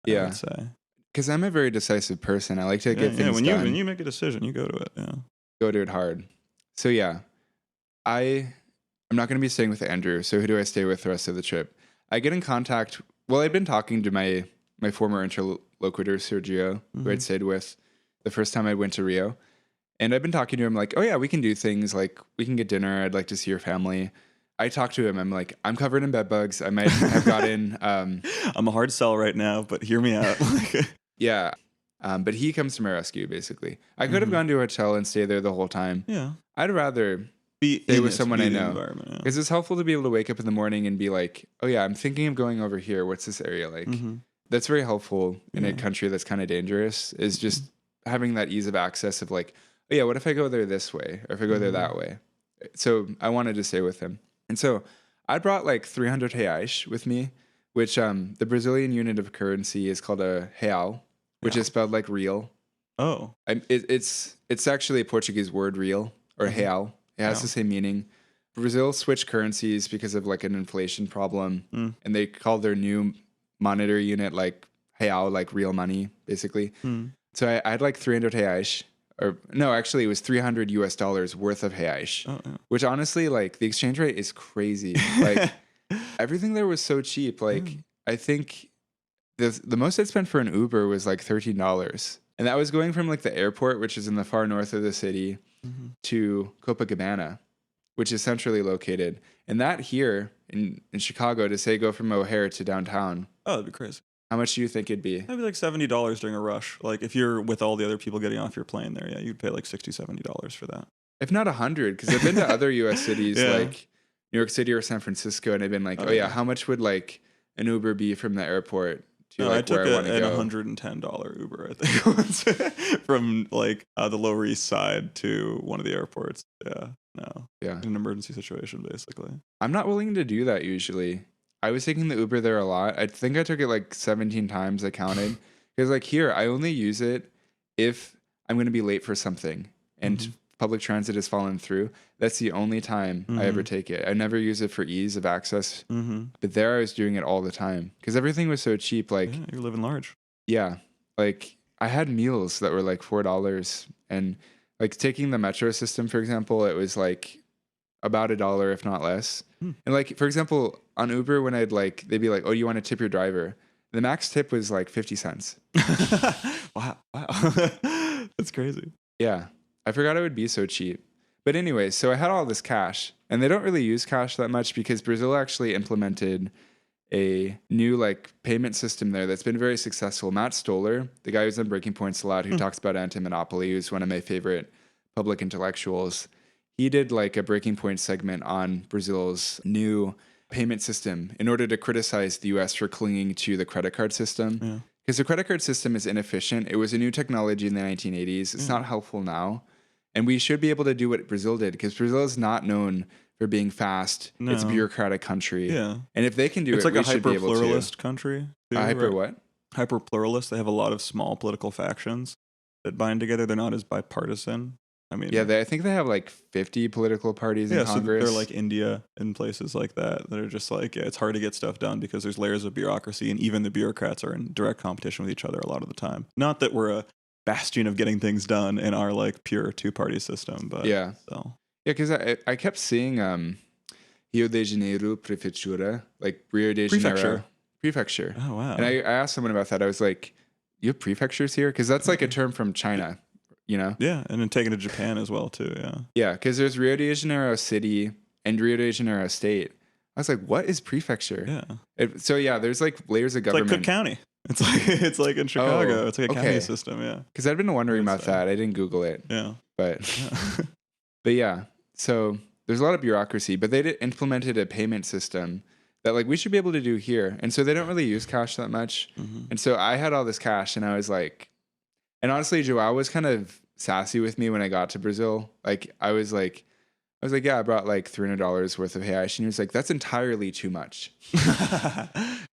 I would say. Because I'm a very decisive person. I like to get things done. When you make a decision, you go to it. Yeah, go to it hard. So yeah, I'm not going to be staying with Andrew. So who do I stay with the rest of the trip? I get in contact. Well, I've been talking to my former interlocutor Sergio, who I'd stayed with the first time I went to Rio. And I've been talking to him like, "Oh yeah, we can do things like we can get dinner. I'd like to see your family." I talked to him. I'm like, "I'm covered in bed bugs. I might have gotten." I'm a hard sell right now, but hear me out. Yeah. But he comes to my rescue, basically. I could have gone to a hotel and stayed there the whole time. Yeah. I'd rather stay with someone I know. Because it's helpful to be able to wake up in the morning and be like, "Oh yeah, I'm thinking of going over here. What's this area like?" That's very helpful in a country that's kind of dangerous, is just having that ease of access of like, "Oh yeah, what if I go there this way? Or if I go there that way?" So I wanted to stay with him. And so I brought like 300 reais with me, which the Brazilian unit of currency is called a real, which is spelled like real. Oh. It's actually a Portuguese word, real, or real. It has the same meaning. Brazil switched currencies because of like an inflation problem, and they called their new monetary unit like real, like real money, basically. So I had like 300 reais. Or no, actually it was $300 worth of reais, which honestly, like the exchange rate is crazy. Like everything there was so cheap. Like I think the most I'd spent for an Uber was like $13. And that was going from like the airport, which is in the far north of the city, to Copacabana. which is centrally located. And that here in Chicago, to say go from O'Hare to downtown, Oh, that'd be crazy. how much do you think it'd be? That'd be like $70 during a rush. Like if you're with all the other people getting off your plane there, yeah, you'd pay like $60-$70 for that. If not 100, because I've been to other U.S. cities Yeah. like New York City or San Francisco, and I've been like, how much would like an Uber be from the airport to No, like I took where I want to an go? $110 Uber, I think, once, from like the Lower East Side to one of the airports. Yeah, no, Yeah, in an emergency situation, basically. I'm not willing to do that usually. I was taking the Uber there a lot. I think I took it like 17 times. I counted because like here, I only use it if I'm going to be late for something and public transit has fallen through. That's the only time I ever take it. I never use it for ease of access. But there I was doing it all the time because everything was so cheap. Like, Yeah, you're living large. yeah, like I had meals that were like $4, and like taking the metro system, for example, it was like about $1, if not less. And like, for example, on Uber, when they'd be like, oh, you want to tip your driver? The max tip was like 50 cents. Wow. That's crazy. Yeah. I forgot it would be so cheap. But anyway, so I had all this cash, and they don't really use cash that much because Brazil actually implemented a new like payment system there that's been very successful. Matt Stoller, the guy who's on Breaking Points a lot, who talks about anti-monopoly, who's one of my favorite public intellectuals, he did like a Breaking Point segment on Brazil's new payment system in order to criticize the US for clinging to the credit card system. Because the credit card system is inefficient. It was a new technology in the 1980s. It's not helpful now. And we should be able to do what Brazil did, because Brazil is not known for being fast. No. It's a bureaucratic country. Yeah. And if they can do it's it, like we a should be able to. hyper-pluralist country. Too, Hyper right? what? Hyper-pluralist. They have a lot of small political factions that bind together. They're not as bipartisan. I mean, Yeah, I think they have like 50 political parties in Congress. So they're like India and places like that are just like, yeah, it's hard to get stuff done because there's layers of bureaucracy, and even the bureaucrats are in direct competition with each other a lot of the time. Not that we're a bastion of getting things done in our like pure two-party system, but yeah. So. Yeah, because I kept seeing Rio de Janeiro Prefeitura, like Rio de Janeiro. Prefecture. Oh, wow. And I asked someone about that. I was like, you have prefectures here? Because that's like a term from China, you know? Yeah, and then taken to Japan as well, too, yeah. Yeah, because there's Rio de Janeiro City and Rio de Janeiro State. I was like, what is prefecture? Yeah. So yeah, there's like layers of government. It's like Cook County. It's like in Chicago. Oh, it's like a county system, yeah. Because I'd been wondering about that. I didn't Google it. Yeah. But but yeah, so there's a lot of bureaucracy, but they implemented a payment system that like we should be able to do here. And so they don't really use cash that much. And so I had all this cash, and I was like, and honestly, Joao was kind of sassy with me when I got to Brazil. Like I was like, yeah, I brought like $300 worth of reais, and he was like, that's entirely too much.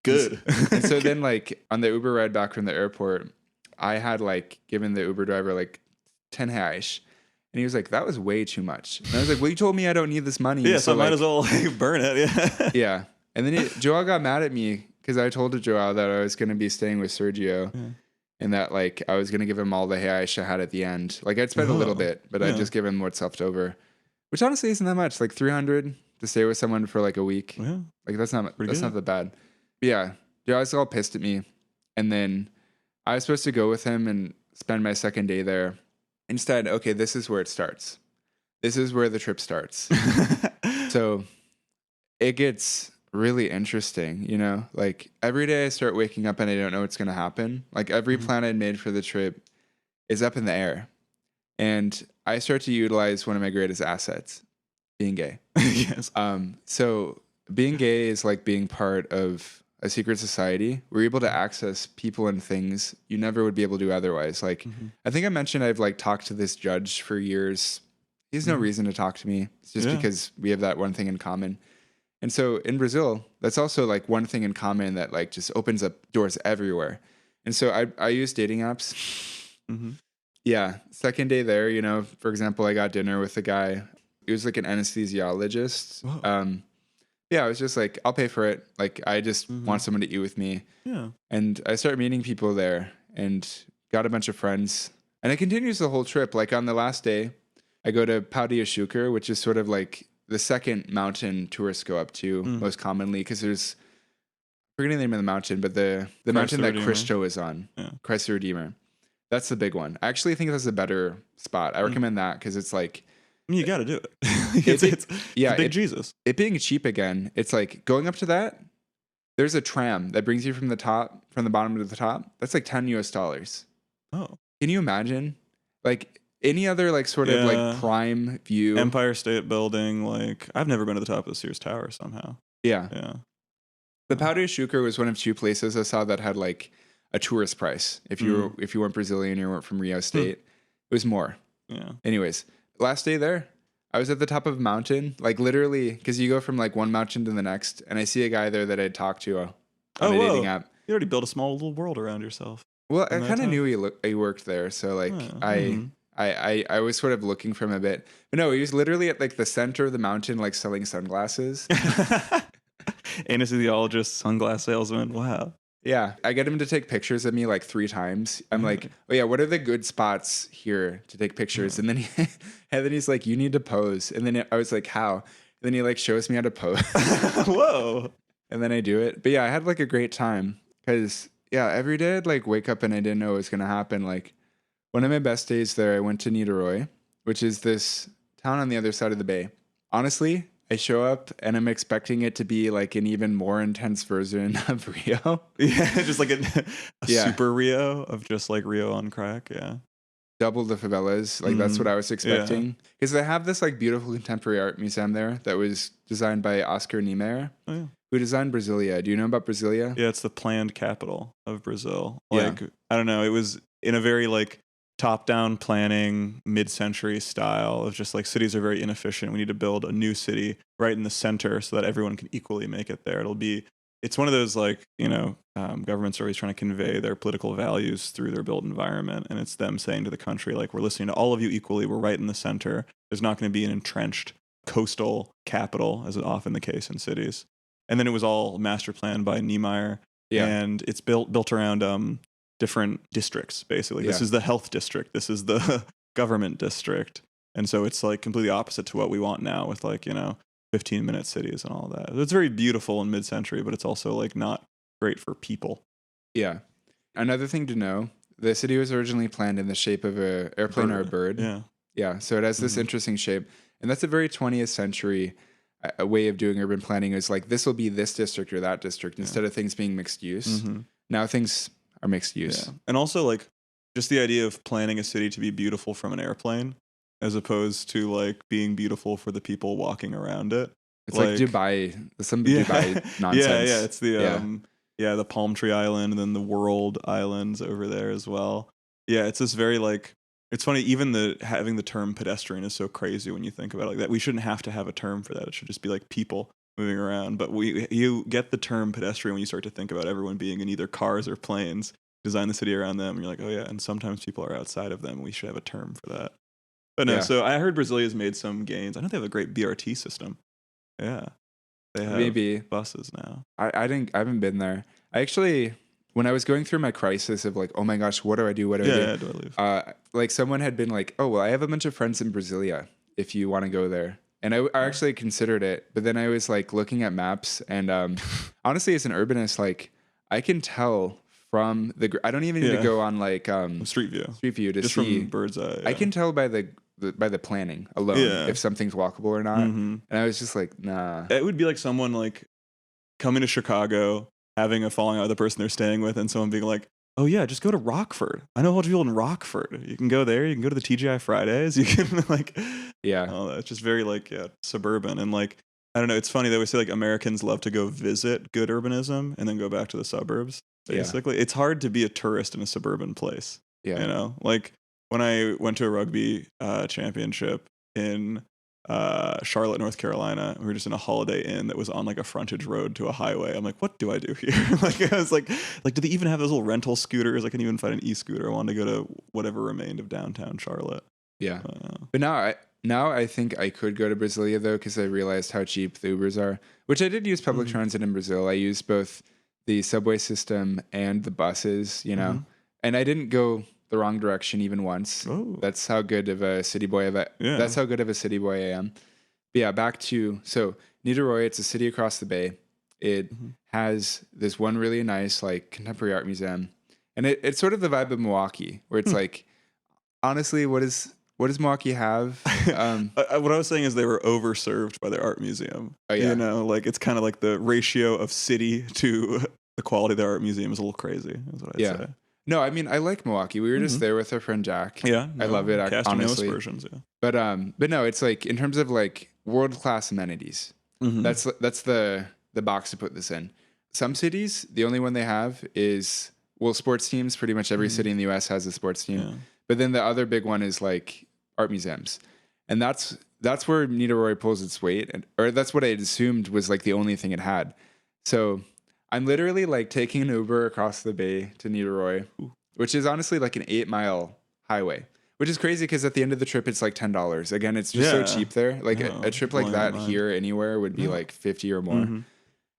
Good. And so then like on the Uber ride back from the airport, I had like given the Uber driver like 10 reais. And he was like, that was way too much. And I was like, well, you told me I don't need this money. Yeah, so I might as well like, burn it. Yeah. Yeah. And then Joao got mad at me because I told Joao that I was going to be staying with Sergio and that like I was going to give him all the reais I had at the end. Like I'd spend a little bit, but I'd just give him what's left over, which honestly isn't that much. Like 300 to stay with someone for like a week. Yeah. Like that's not that bad. But yeah, Joao was all pissed at me. And then I was supposed to go with him and spend my second day there. Instead, okay, this is where it starts. This is where the trip starts. So it gets really interesting, you know? Like every day I start waking up and I don't know what's going to happen. Like every plan I'd made for the trip is up in the air. And I start to utilize one of my greatest assets, being gay. Yes. So being gay is like being part of a secret society. We're able to access people and things you never would be able to otherwise. Like, I think I mentioned I've like talked to this judge for years. He has no reason to talk to me. It's just because we have that one thing in common. And so in Brazil, that's also like one thing in common that like just opens up doors everywhere. And so I use dating apps. Yeah. Second day there, you know, for example, I got dinner with a guy. He was like an anesthesiologist. Yeah, I was just like, I'll pay for it. Like, I just want someone to eat with me. Yeah. And I started meeting people there and got a bunch of friends. And it continues the whole trip. Like, on the last day, I go to Pau de Açúcar, which is sort of like the second mountain tourists go up to most commonly, because there's, I forget the name of the mountain, but the mountain that Cristo is on, Christ the Redeemer. That's the big one. I actually think that's a better spot. I recommend that because it's like... You got to do it. It's a big Jesus. It being cheap again, it's like going up to that. There's a tram that brings you from the bottom to the top. That's like $10. Oh, can you imagine? Like any other like sort of like prime view. Empire State Building. Like I've never been to the top of the Sears Tower somehow. Yeah. Yeah. The Pau de Açúcar was one of 2 places I saw that had like a tourist price. If you weren't Brazilian, you weren't from Rio State, it was more. Yeah. Anyways, last day there, I was at the top of a mountain, like literally, because you go from like one mountain to the next, and I see a guy there that I'd talked to on a dating app. You already built a small little world around yourself. Well, I kind of knew he worked there, so like I was sort of looking for him a bit. But no, he was literally at like the center of the mountain, like selling sunglasses. Anesthesiologist, sunglass salesman. Wow. Yeah, I get him to take pictures of me like 3 times. I'm like, oh yeah, what are the good spots here to take pictures? And then he's like, you need to pose. And then I was like, how? And then he like shows me how to pose. Whoa. And then I do it. But yeah, I had like a great time because yeah, every day I'd like wake up and I didn't know what was gonna happen. Like one of my best days there, I went to Niterói, which is this town on the other side of the bay. Honestly, I show up and I'm expecting it to be like an even more intense version of Rio. Yeah, just like a super Rio of just like Rio on crack. Yeah. Double the favelas. Like that's what I was expecting. Because they have this like beautiful contemporary art museum there that was designed by Oscar Niemeyer, who designed Brasilia. Do you know about Brasilia? Yeah, it's the planned capital of Brazil. Like, I don't know. It was in a very like top-down planning, mid-century style of just like cities are very inefficient. We need to build a new city right in the center so that everyone can equally make it there. It's one of those like, governments are always trying to convey their political values through their built environment. And it's them saying to the country, like, we're listening to all of you equally. We're right in the center. There's not going to be an entrenched coastal capital, as is often the case in cities. And then it was all master planned by Niemeyer. Yeah. And it's built around different districts, basically. This is the health district. This is the government district. And so it's like completely opposite to what we want now with like, 15-minute cities and all that. It's very beautiful in mid-century, but it's also like not great for people. Yeah. Another thing to know, the city was originally planned in the shape of an airplane or a bird. Yeah. Yeah. So it has this interesting shape. And that's a very 20th century way of doing urban planning, is like, this will be this district or that district instead of things being mixed use. Now things are mixed use. Yeah. And also like just the idea of planning a city to be beautiful from an airplane as opposed to like being beautiful for the people walking around it. It's like Dubai, some Dubai nonsense. Yeah. It's the Palm Tree Island and then the World Islands over there as well. Yeah, it's this very like, it's funny, even having the term pedestrian is so crazy when you think about it like that. We shouldn't have to have a term for that. It should just be like people moving around. But you get the term pedestrian when you start to think about everyone being in either cars or planes, design the city around them, and you're like, oh yeah, and sometimes people are outside of them. We should have a term for that. But no, so I heard Brasilia's made some gains. I know they have a great BRT system. Yeah. They have buses now. I haven't been there. I actually, when I was going through my crisis of like, oh my gosh, what do I do? What do I do? Yeah, do I leave? Like someone had been like, oh, well, I have a bunch of friends in Brasilia if you want to go there. And I actually considered it, but then I was like looking at maps and honestly, as an urbanist, like I can tell from I don't even need to go on like Street View to just see from bird's eye. I can tell by the planning alone if something's walkable or not. And I was just like, nah. It would be like someone like coming to Chicago, having a falling out with the person they're staying with, and someone being like, oh yeah, just go to Rockford. I know a lot of people in Rockford. You can go there. You can go to the TGI Fridays. You can like, it's just very like suburban and like, I don't know. It's funny. They always say like Americans love to go visit good urbanism and then go back to the suburbs. Basically, it's hard to be a tourist in a suburban place. Yeah, like when I went to a rugby championship in Charlotte, North Carolina, we were just in a Holiday Inn that was on like a frontage road to a highway. I'm like, what do I do here? Like I was like, do they even have those little rental scooters? I couldn't even find an e-scooter. I wanted to go to whatever remained of downtown Charlotte. Yeah, but now I think I could go to Brasilia though, because I realized how cheap the Ubers are. Which I did use public transit in Brazil. I used both the subway system and the buses, and I didn't go the wrong direction even once. Oh. That's how good of a city boy that's how good of a city boy I am. But yeah, back to Niterói. It's a city across the bay. It has this one really nice like contemporary art museum, and it's sort of the vibe of Milwaukee, where it's like, honestly, what is what does Milwaukee have? What I was saying is they were overserved by their art museum. Oh, yeah. You know, like it's kind of like the ratio of city to the quality of the art museum is a little crazy, is what I'd Yeah. say. No, I mean, I like Milwaukee. We were just there with our friend Jack. Yeah. I love it, Casting no honestly. aspersions, yeah. But no, it's like in terms of like world-class amenities. That's the box to put this in. Some cities, the only one they have is, well, sports teams. Pretty much every city in the US has a sports team. Yeah. But then the other big one is like art museums. And that's where Niederoy pulls its weight, or that's what I had assumed was like the only thing it had. So I'm literally like taking an Uber across the bay to Niederoy, which is honestly like an 8-mile highway, which is crazy because at the end of the trip, it's like $10. Again, it's just so cheap there. Like a trip like that here anywhere would be like 50 or more.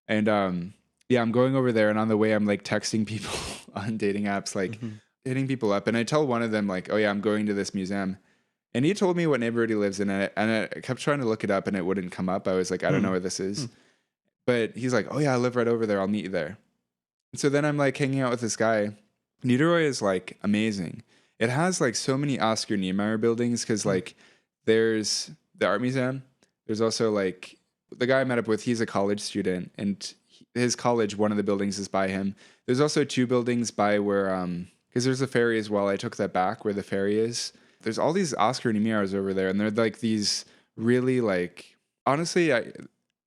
And yeah, I'm going over there, and on the way, I'm like texting people on dating apps, like hitting people up. And I tell one of them like, oh yeah, I'm going to this museum. And he told me what neighborhood he lives in, and I kept trying to look it up, and it wouldn't come up. I was like, I don't know where this is. But he's like, oh yeah, I live right over there. I'll meet you there. And so then I'm like hanging out with this guy. Niederoy is like amazing. It has like so many Oscar Niemeyer buildings because like there's the art museum. There's also like the guy I met up with, he's a college student, and his college, one of the buildings is by him. There's also 2 buildings by where, because there's a ferry as well. I took that back where the ferry is. There's all these Oscar Niemeyers over there, and they're like these really like, honestly,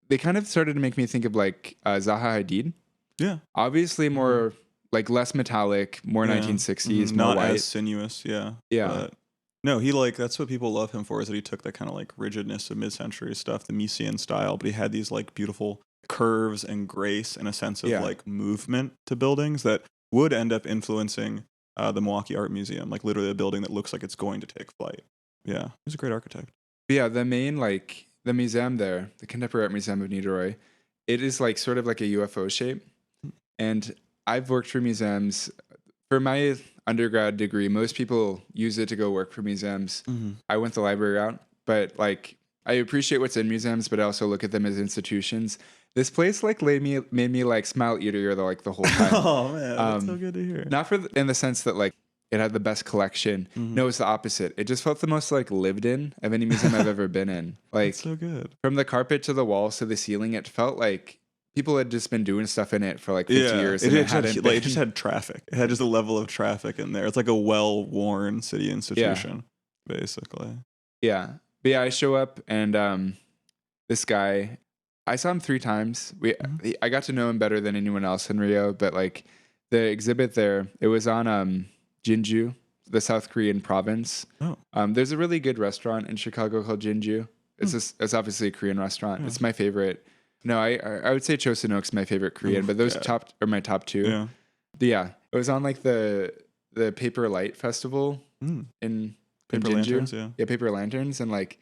they kind of started to make me think of like Zaha Hadid. Yeah. Obviously more like less metallic, more 1960s, more not white. as sinuous, yeah. Yeah. No, he like, that's what people love him for, is that he took that kind of like rigidness of mid-century stuff, the Miesian style, but he had these like beautiful curves and grace and a sense of like movement to buildings that would end up influencing the Milwaukee Art Museum, like literally a building that looks like it's going to take flight. Yeah, he's a great architect. Yeah, the main like the museum there, the Contemporary Art Museum of Niederoy, it is like sort of like a UFO shape. And I've worked for museums. For my undergrad degree, most people use it to go work for museums. I went the library route, but like I appreciate what's in museums, but I also look at them as institutions. This place like made me like smile ear to ear the whole time. Oh man, that's so good to hear. Not in the sense that like it had the best collection. No, it's the opposite. It just felt the most like lived in of any museum I've ever been in. Like that's so good. From the carpet to the walls to the ceiling, it felt like people had just been doing stuff in it for like 50 years. It just had traffic. It had just a level of traffic in there. It's like a well-worn city institution, basically. Yeah. But yeah, I show up and this guy, I saw him 3 times. I got to know him better than anyone else in Rio, but like the exhibit there, it was on Jinju, the South Korean province. There's a really good restaurant in Chicago called Jinju. It's obviously a Korean restaurant. It's my favorite. No, I would say Chosunok's my favorite Korean, but those are my top 2. Yeah. But yeah, it was on like the Paper Light Festival in Paper Jinju. lanterns, yeah. Paper lanterns, and like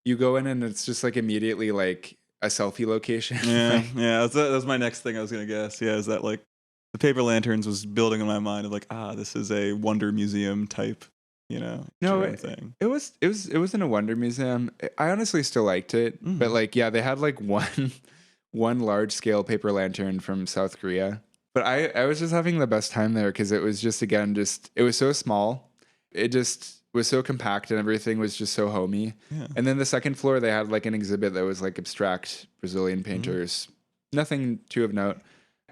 you go in and it's just like immediately like a selfie location. Yeah, yeah. That's my next thing I was gonna guess. Yeah, is that like the paper lanterns was building in my mind of like, this is a Wonder Museum type, thing. It wasn't a Wonder Museum. I honestly still liked it, but like they had like one large scale paper lantern from South Korea. But I was just having the best time there because it was just it was so small. It just was so compact and everything was just so homey. Yeah. And then the second floor, they had like an exhibit that was like abstract Brazilian painters. Nothing too of note.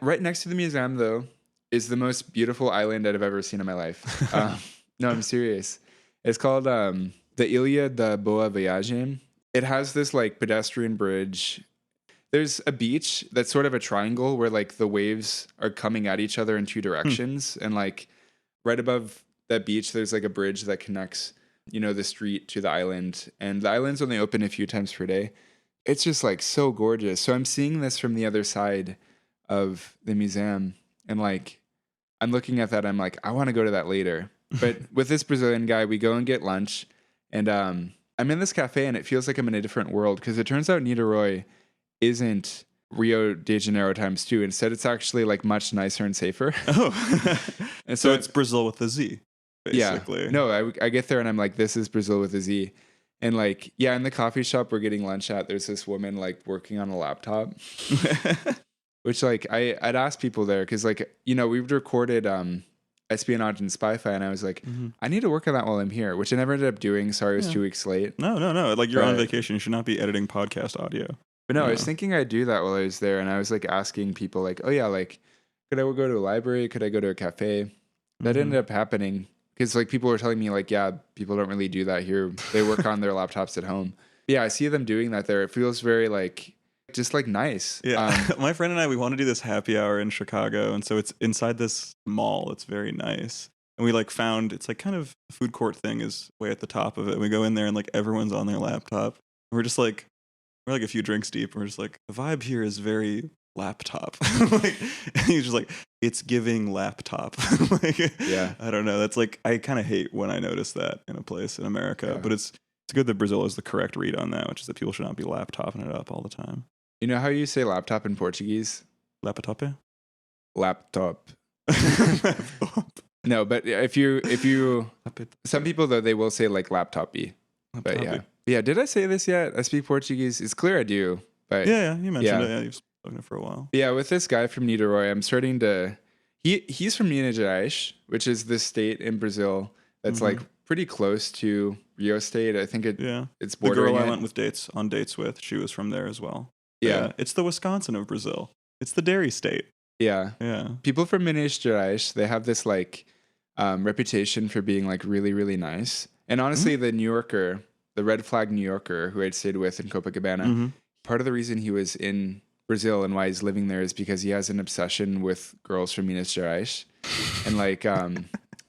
Right next to the museum, though, is the most beautiful island I've ever seen in my life. No, I'm serious. It's called the Ilha da Boa Viagem. It has this like pedestrian bridge. There's a beach that's sort of a triangle where like the waves are coming at each other in 2 directions. And like right above that beach, there's like a bridge that connects, the street to the island. And the island's only open a few times per day. It's just like so gorgeous. So I'm seeing this from the other side of the museum. And like, I'm looking at that. I'm like, I want to go to that later. But with this Brazilian guy, we go and get lunch. And I'm in this cafe and it feels like I'm in a different world because it turns out Niederoy isn't Rio de Janeiro times 2. Instead, it's actually like much nicer and safer. Oh, and so it's Brazil with a Z, basically. Yeah. No, I get there and I'm like, this is Brazil with a Z. And like, in the coffee shop we're getting lunch at, there's this woman like working on a laptop, which like I'd ask people there because like, we've recorded espionage and spy-fi, and I was like, I need to work on that while I'm here, which I never ended up doing. Sorry, I was 2 weeks late. No. Like you're on vacation. You should not be editing podcast audio. But no, I was thinking I'd do that while I was there, and I was like asking people like, oh yeah, like could I go to a library? Could I go to a cafe? That ended up happening because like people were telling me like, yeah, people don't really do that here. They work on their laptops at home. Yeah, I see them doing that there. It feels very like just like nice. Yeah. My friend and I, we want to do this happy hour in Chicago. And so it's inside this mall. It's very nice. And we like found, it's like kind of the food court thing is way at the top of it. We go in there and like everyone's on their laptop. We're just like, we're like a few drinks deep. And we're just like, the vibe here is very laptop. Like, and he's just like, it's giving laptop. Like, yeah. I don't know. That's like, I kind of hate when I notice that in a place in America, but it's good that Brazil is the correct read on that, which is that people should not be laptopping it up all the time. You know how you say laptop in Portuguese? Laptop. Laptop. No, but if you, some people though, they will say like laptopy. But yeah. Did I say this yet? I speak Portuguese. It's clear I do. But yeah, you mentioned it. Yeah, you've spoken it for a while. Yeah, with this guy from Niterói, I'm starting to. He's from Minas Gerais, which is this state in Brazil that's like pretty close to Rio State. I think it's bordering. The girl I went on dates with, she was from there as well. Yeah. It's the Wisconsin of Brazil. It's the dairy state. Yeah. Yeah. People from Minas Gerais, they have this like reputation for being like really, really nice. And honestly, the New Yorker, the red flag New Yorker who I'd stayed with in Copacabana, part of the reason he was in Brazil and why he's living there is because he has an obsession with girls from Minas Gerais. And like,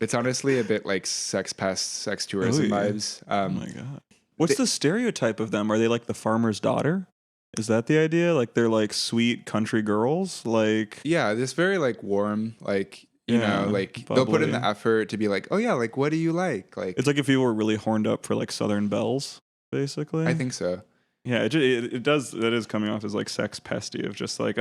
it's honestly a bit like sex tourism vibes. Oh my God. What's the stereotype of them? Are they like the farmer's daughter? Is that the idea? Like they're like sweet country girls? Like yeah, this very like warm, like you know, like bubbly. They'll put in the effort to be like, oh yeah, like what do you like? Like it's like if people were really horned up for like Southern belles, basically. I think so. Yeah, it does. That is coming off as like sex pesty of just like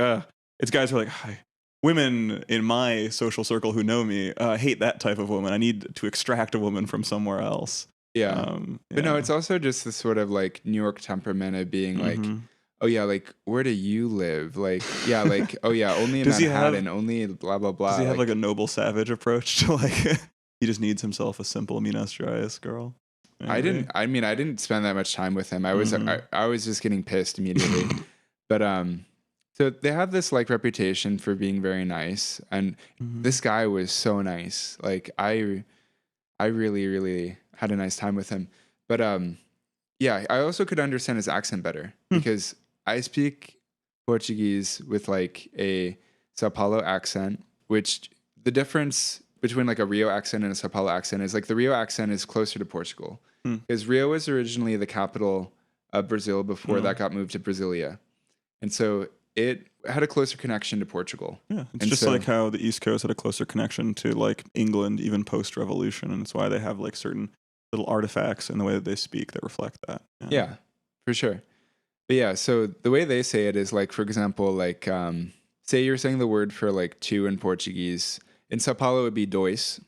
it's guys who are like, hi. Women in my social circle who know me hate that type of woman. I need to extract a woman from somewhere else. Yeah. But no, it's also just this sort of like New York temperament of being like, oh yeah, like where do you live? Like yeah, like oh yeah, only in Manhattan, only blah blah blah. Does he have like a noble savage approach to like he just needs himself a simple Minas Gerais girl? Anyway. I didn't spend that much time with him. I was I was just getting pissed immediately. But so they have this like reputation for being very nice, and this guy was so nice. Like I really, really had a nice time with him. But yeah, I also could understand his accent better because I speak Portuguese with like a Sao Paulo accent, which the difference between like a Rio accent and a Sao Paulo accent is like the Rio accent is closer to Portugal because Rio was originally the capital of Brazil before that got moved to Brasilia. And so it had a closer connection to Portugal. Yeah, it's just like how the East Coast had a closer connection to like England even post-revolution, and it's why they have like certain little artifacts in the way that they speak that reflect that. Yeah, for sure. But yeah, so the way they say it is like, for example, like say you're saying the word for like two in Portuguese. In Sao Paulo, it would be dois.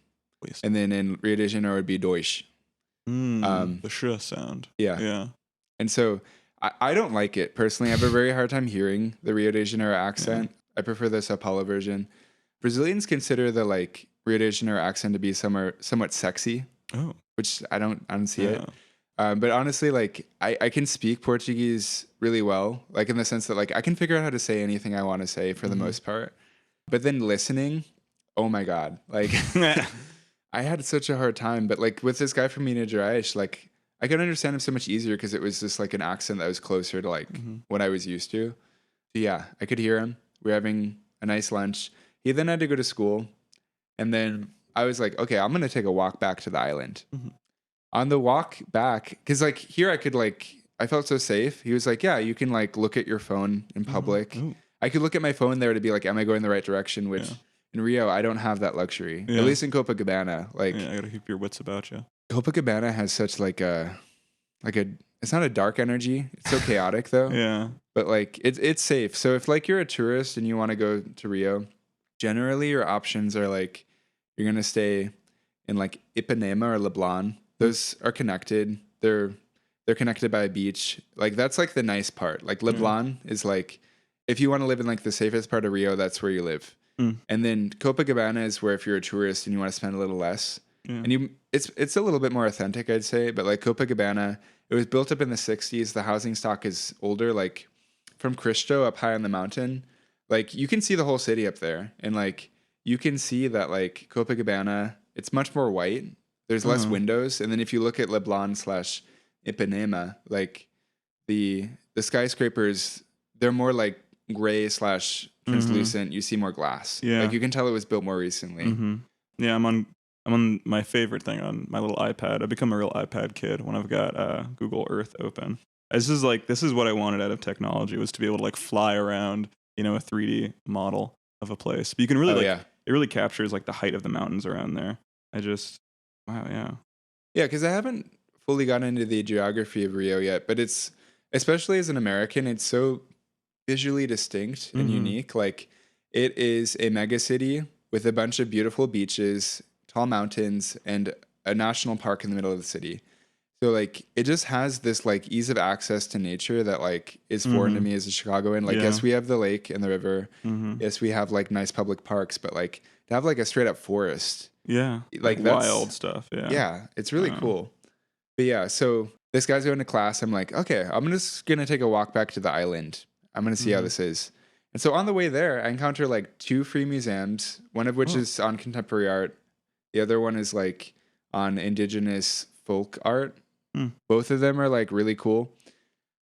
And then in Rio de Janeiro, it would be dois. The sh sound. Yeah. Yeah. And so I don't like it personally. I have a very hard time hearing the Rio de Janeiro accent. I prefer the Sao Paulo version. Brazilians consider the like Rio de Janeiro accent to be somewhat sexy. Oh. Which I don't see it. But honestly, like I can speak Portuguese really well, like in the sense that like I can figure out how to say anything I want to say for the most part. But then listening, oh my God, like I had such a hard time. But like with this guy from Minas Gerais, like I could understand him so much easier because it was just like an accent that was closer to like what I was used to. So yeah, I could hear him. We were having a nice lunch. He then had to go to school, and then I was like, okay, I'm gonna take a walk back to the island. On the walk back, because like here I could like, I felt so safe. He was like, yeah, you can like look at your phone in public. I could look at my phone there to be like, am I going the right direction? Which in Rio, I don't have that luxury. At least in Copacabana. Like, I gotta keep your wits about you. Copacabana has such like a, it's not a dark energy. It's so chaotic though. Yeah. But like, it's safe. So if like you're a tourist and you want to go to Rio, generally your options are like, you're going to stay in like Ipanema or Leblon. Those are connected. They're connected by a beach. Like that's like the nice part. Like Leblon is like, if you want to live in like the safest part of Rio, that's where you live. Mm. And then Copacabana is where if you're a tourist and you want to spend a little less, Yeah. and it's a little bit more authentic, I'd say. But like Copacabana, it was built up in the 60s. The housing stock is older, like from Cristo up high on the mountain. Like you can see the whole city up there, and like you can see that like Copacabana, it's much more white. There's less Uh-huh. windows, and then if you look at Leblon slash Ipanema, like the skyscrapers, they're more like gray slash Mm-hmm. translucent. You see more glass. Like Yeah. you can tell it was built more recently. Mm-hmm. Yeah, I'm on my favorite thing on my little iPad. I've become a real iPad kid when I've got Google Earth open. This is what I wanted out of technology, was to be able to like fly around, a 3D model of a place. But you can really Oh like yeah, it really captures like the height of the mountains around there. I just wow, yeah. yeah. Because I haven't fully gotten into the geography of Rio yet, but it's especially as an American, it's so visually distinct and Mm-hmm. unique. Like it is a mega city with a bunch of beautiful beaches, tall mountains, and a national park in the middle of the city. So like it just has this like ease of access to nature that like is foreign to Mm-hmm. me as a Chicagoan. Like Yeah. yes, we have the lake and the river. Mm-hmm. Yes, we have like nice public parks, but like to have like a straight up forest, Yeah. Like like wild that's stuff. Yeah. yeah, it's really Uh, cool. But yeah, so this guy's going to class. I'm like, okay, I'm just gonna take a walk back to the island. I'm gonna see how mm-hmm. this is. And so on the way there, I encounter like two free museums, one of which Oh. is on contemporary art. The other one is like on indigenous folk art. Hmm. Both of them are like really cool.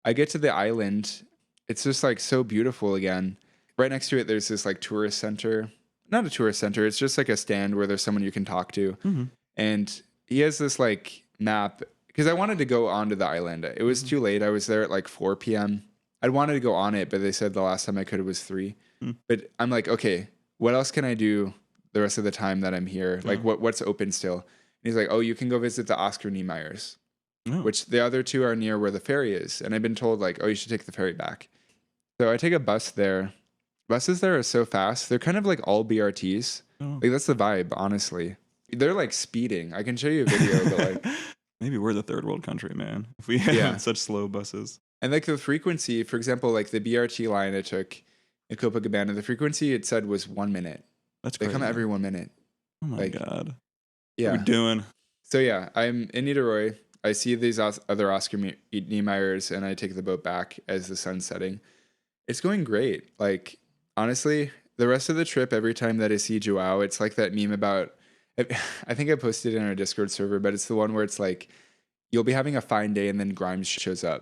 I get to the island. It's just like so beautiful again. Right next to it, there's this like tourist center. Not a tourist center, it's just like a stand where there's someone you can talk to. Mm-hmm. And he has this like map because I wanted to go onto the island. It was Mm-hmm. too late. I was there at like 4 p.m. I'd wanted to go on it, but they said the last time I could it was 3. Mm-hmm. But I'm like, okay, what else can I do the rest of the time that I'm here? Yeah. Like what's open still? And he's like, oh, you can go visit the Oscar Niemeyers, Oh. which the other two are near where the ferry is. And I've been told like, oh, you should take the ferry back. So I take a bus there. Buses there are so fast. They're kind of like all BRTs. Oh. Like that's the vibe, honestly. They're like speeding. I can show you a video, but like Maybe we're the third world country, man. If we had yeah. such slow buses. And like the frequency, for example, like the BRT line I took in Copacabana, the frequency it said was 1 minute. That's They crazy. come every 1 minute. Oh my like, god. What are Yeah. we doing? So yeah, I'm in Niterói. I see these other Oscar Niemeyers and I take the boat back as the sun's setting. It's going great. Like honestly, the rest of the trip, every time that I see Joao, it's like that meme about I think I posted it in our Discord server, but it's the one where it's like you'll be having a fine day and then Grimes shows up.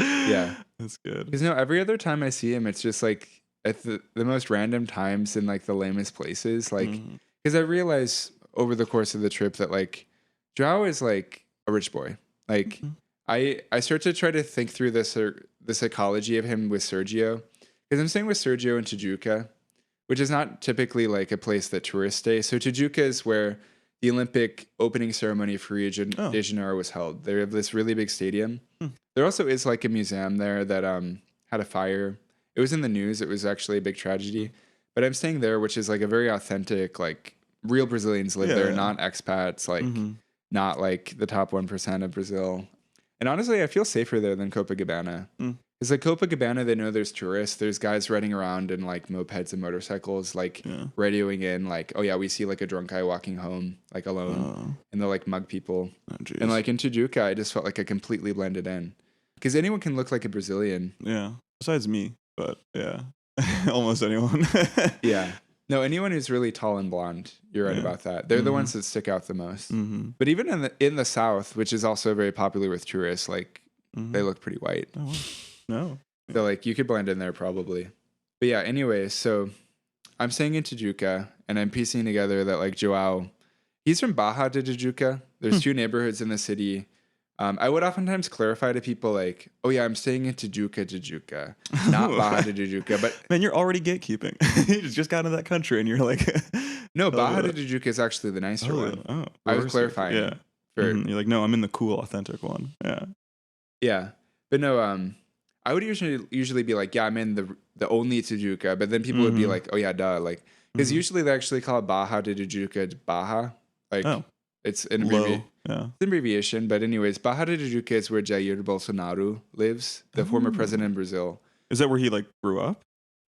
Yeah. That's good. Because no, every other time I see him, it's just like at the most random times in like the lamest places. Like, Mhm. because I realize over the course of the trip that like Joao is like a rich boy. Like, Mhm. I start to try to think through this or the psychology of him with Sergio, because I'm staying with Sergio in Tijuca, which is not typically like a place that tourists stay. So Tijuca is where the Olympic opening ceremony for Rio Oh. de Janeiro was held. They have this really big stadium. Hmm. There also is like a museum there that had a fire. It was in the news. It was actually a big tragedy. But I'm staying there, which is like a very authentic, like real Brazilians live there, Yeah. not expats, like Mhm. not like the top 1% of Brazil. And honestly, I feel safer there than Copacabana. Mm. Because like Copacabana, they know there's tourists. There's guys riding around in like mopeds and motorcycles, like Yeah. radioing in, like, oh yeah, we see like a drunk guy walking home, like alone, Oh. and they'll like mug people. Oh, jeez. And like in Tijuca, I just felt like I completely blended in. Because anyone can look like a Brazilian. Yeah. Besides me, but yeah. Almost anyone. Yeah. No, anyone who's really tall and blonde, you're right Yeah. about that. They're the Mhm. ones that stick out the most. Mm-hmm. But even in the South, which is also very popular with tourists, like Mm-hmm. they look pretty white. Oh, wow. No. So like you could blend in there probably. But yeah, anyway, so I'm staying in Tijuca and I'm piecing together that like Joao, he's from Baja de Tijuca. There's 2 neighborhoods in the city. I would oftentimes clarify to people like, oh yeah, I'm staying in Tijuca, not Baja de Tijuca. But Man, you're already gatekeeping. You just got into that country and you're like no, Baja de Oh, Tijuca is actually the nicer one. oh, I was reverse it. clarifying. Yeah. For, Mhm. You're like, no, I'm in the cool, authentic one. Yeah. Yeah. But no, I would usually be like, yeah, I'm in the only Tijuca, but then people would be Mhm. like, oh yeah, duh, like because Mhm. usually they actually call it Baja de Tijuca Baja, like Oh, it's an low. Yeah. abbreviation. But anyways, Baja de Tijuca is where Jair Bolsonaro lives, the former Oh. president in Brazil. Is that where he like grew up?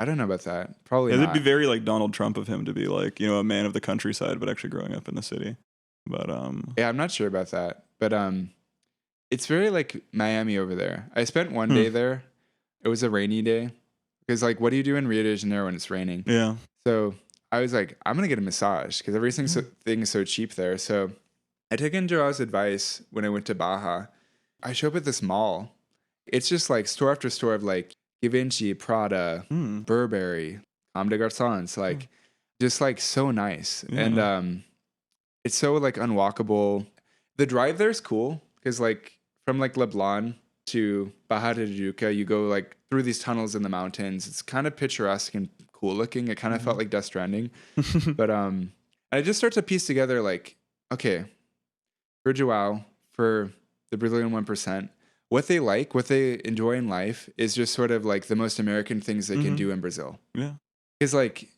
I don't know about that. Probably Yeah, it'd be not. very like Donald Trump of him to be like, a man of the countryside, but actually growing up in the city. But Yeah, I'm not sure about that. But it's very like Miami over there. I spent one hmm, day there. It was a rainy day. Because like what do you do in Rio de Janeiro when it's raining? yeah. So I was like, I'm gonna get a massage because Yeah. thing is so cheap there. So I took in Joao's advice when I went to Baja. I show up at this mall. It's just like store after store of like Givenchy, Prada, Hmm. Burberry, Comme des Garçons, Yeah. like just like so nice. And Yeah. it's so like unwalkable. The drive there is cool because like from like Leblon to Baja de Juca, you go like through these tunnels in the mountains. It's kind of picturesque and cool looking. It kind of felt like Death Stranding. But I just start to piece together like, okay, for Joao, for the Brazilian 1%, what they like, what they enjoy in life is just sort of like the most American things they can hmm do in Brazil. Yeah. Because like